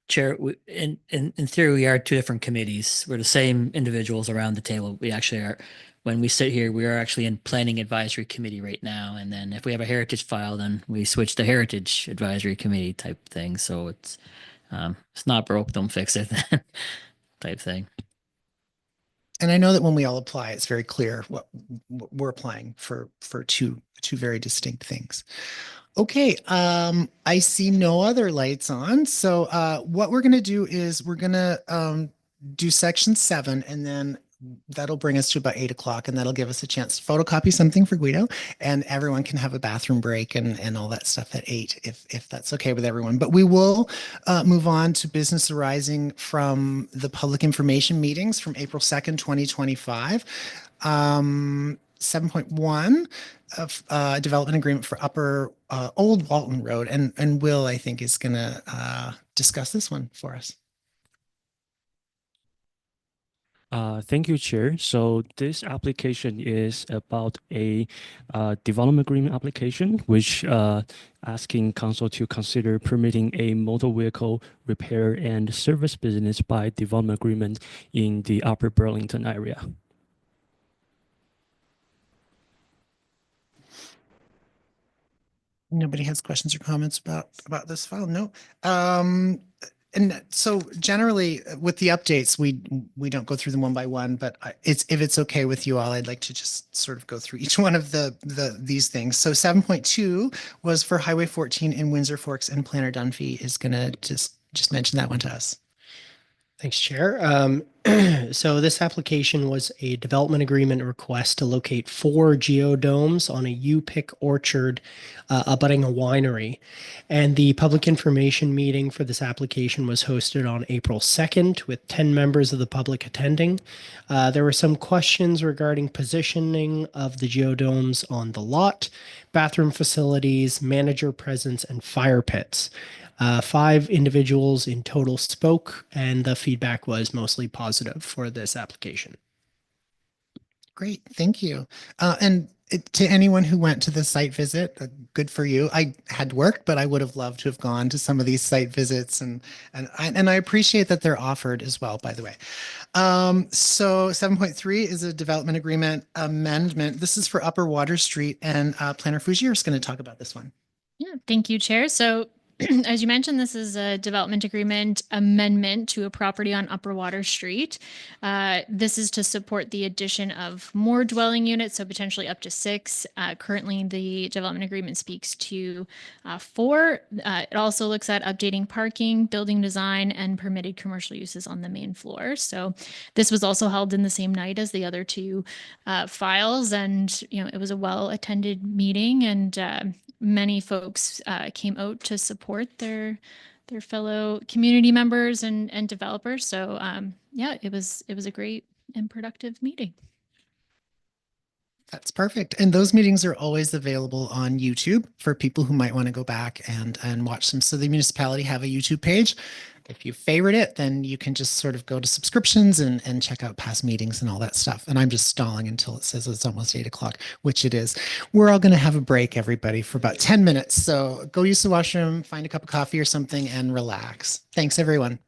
Chair, in theory, we are two different committees. We're the same individuals around the table. We actually are. When we sit here, we are actually in Planning Advisory Committee right now. And then if we have a heritage file, then we switch to Heritage Advisory Committee type thing. So it's not broke, don't fix it type thing. And I know that when we all apply, it's very clear what we're applying for two very distinct things. Okay, I see no other lights on. So what we're going to do is we're going to do section 7, and then that'll bring us to about 8 o'clock, and that'll give us a chance to photocopy something for Guido, and everyone can have a bathroom break and all that stuff at 8, if that's okay with everyone. But we will move on to business arising from the public information meetings from April 2nd, 2025. 7.1 of development agreement for Upper Old Walton Road, and Will, I think, is going to discuss this one for us. Thank you, Chair. So this application is about a development agreement application, which asking council to consider permitting a motor vehicle repair and service business by development agreement in the Upper Burlington area. Nobody has questions or comments about this file? No. And so generally with the updates, we don't go through them one by one, but if it's okay with you all, I'd like to just sort of go through each one of these things. So 7.2 was for Highway 14 in Windsor Forks, and Planner Dunphy is going to just mention that one to us. Thanks, Chair. So this application was a development agreement request to locate 4 geodomes on a U-pick orchard abutting a winery. And the public information meeting for this application was hosted on April 2nd with 10 members of the public attending. There were some questions regarding positioning of the geodomes on the lot, bathroom facilities, manager presence, and fire pits. 5 individuals in total spoke, and the feedback was mostly positive for this application. Great, thank you. And to anyone who went to the site visit, good for you. I had work, but I would have loved to have gone to some of these site visits, and I appreciate that they're offered as well, by the way. So 7.3 is a development agreement amendment. This is for Upper Water Street, and Planner Fujier is going to talk about this one. Yeah, thank you, Chair. So as you mentioned, this is a development agreement amendment to a property on Upper Water Street. This is to support the addition of more dwelling units, so potentially up to 6. Currently, the development agreement speaks to 4. It also looks at updating parking, building design, and permitted commercial uses on the main floor. So this was also held in the same night as the other 2 files, and it was a well-attended meeting, and many folks came out to support their fellow community members and developers. So yeah, it was a great and productive meeting. That's perfect. And those meetings are always available on YouTube for people who might want to go back and watch them. So the municipality have a YouTube page. If you favorite it, then you can just sort of go to subscriptions and check out past meetings and all that stuff. And I'm just stalling until it says it's almost 8 o'clock, which it is. We're all going to have a break, everybody, for about 10 minutes. So go use the washroom, find a cup of coffee or something, and relax. Thanks, everyone.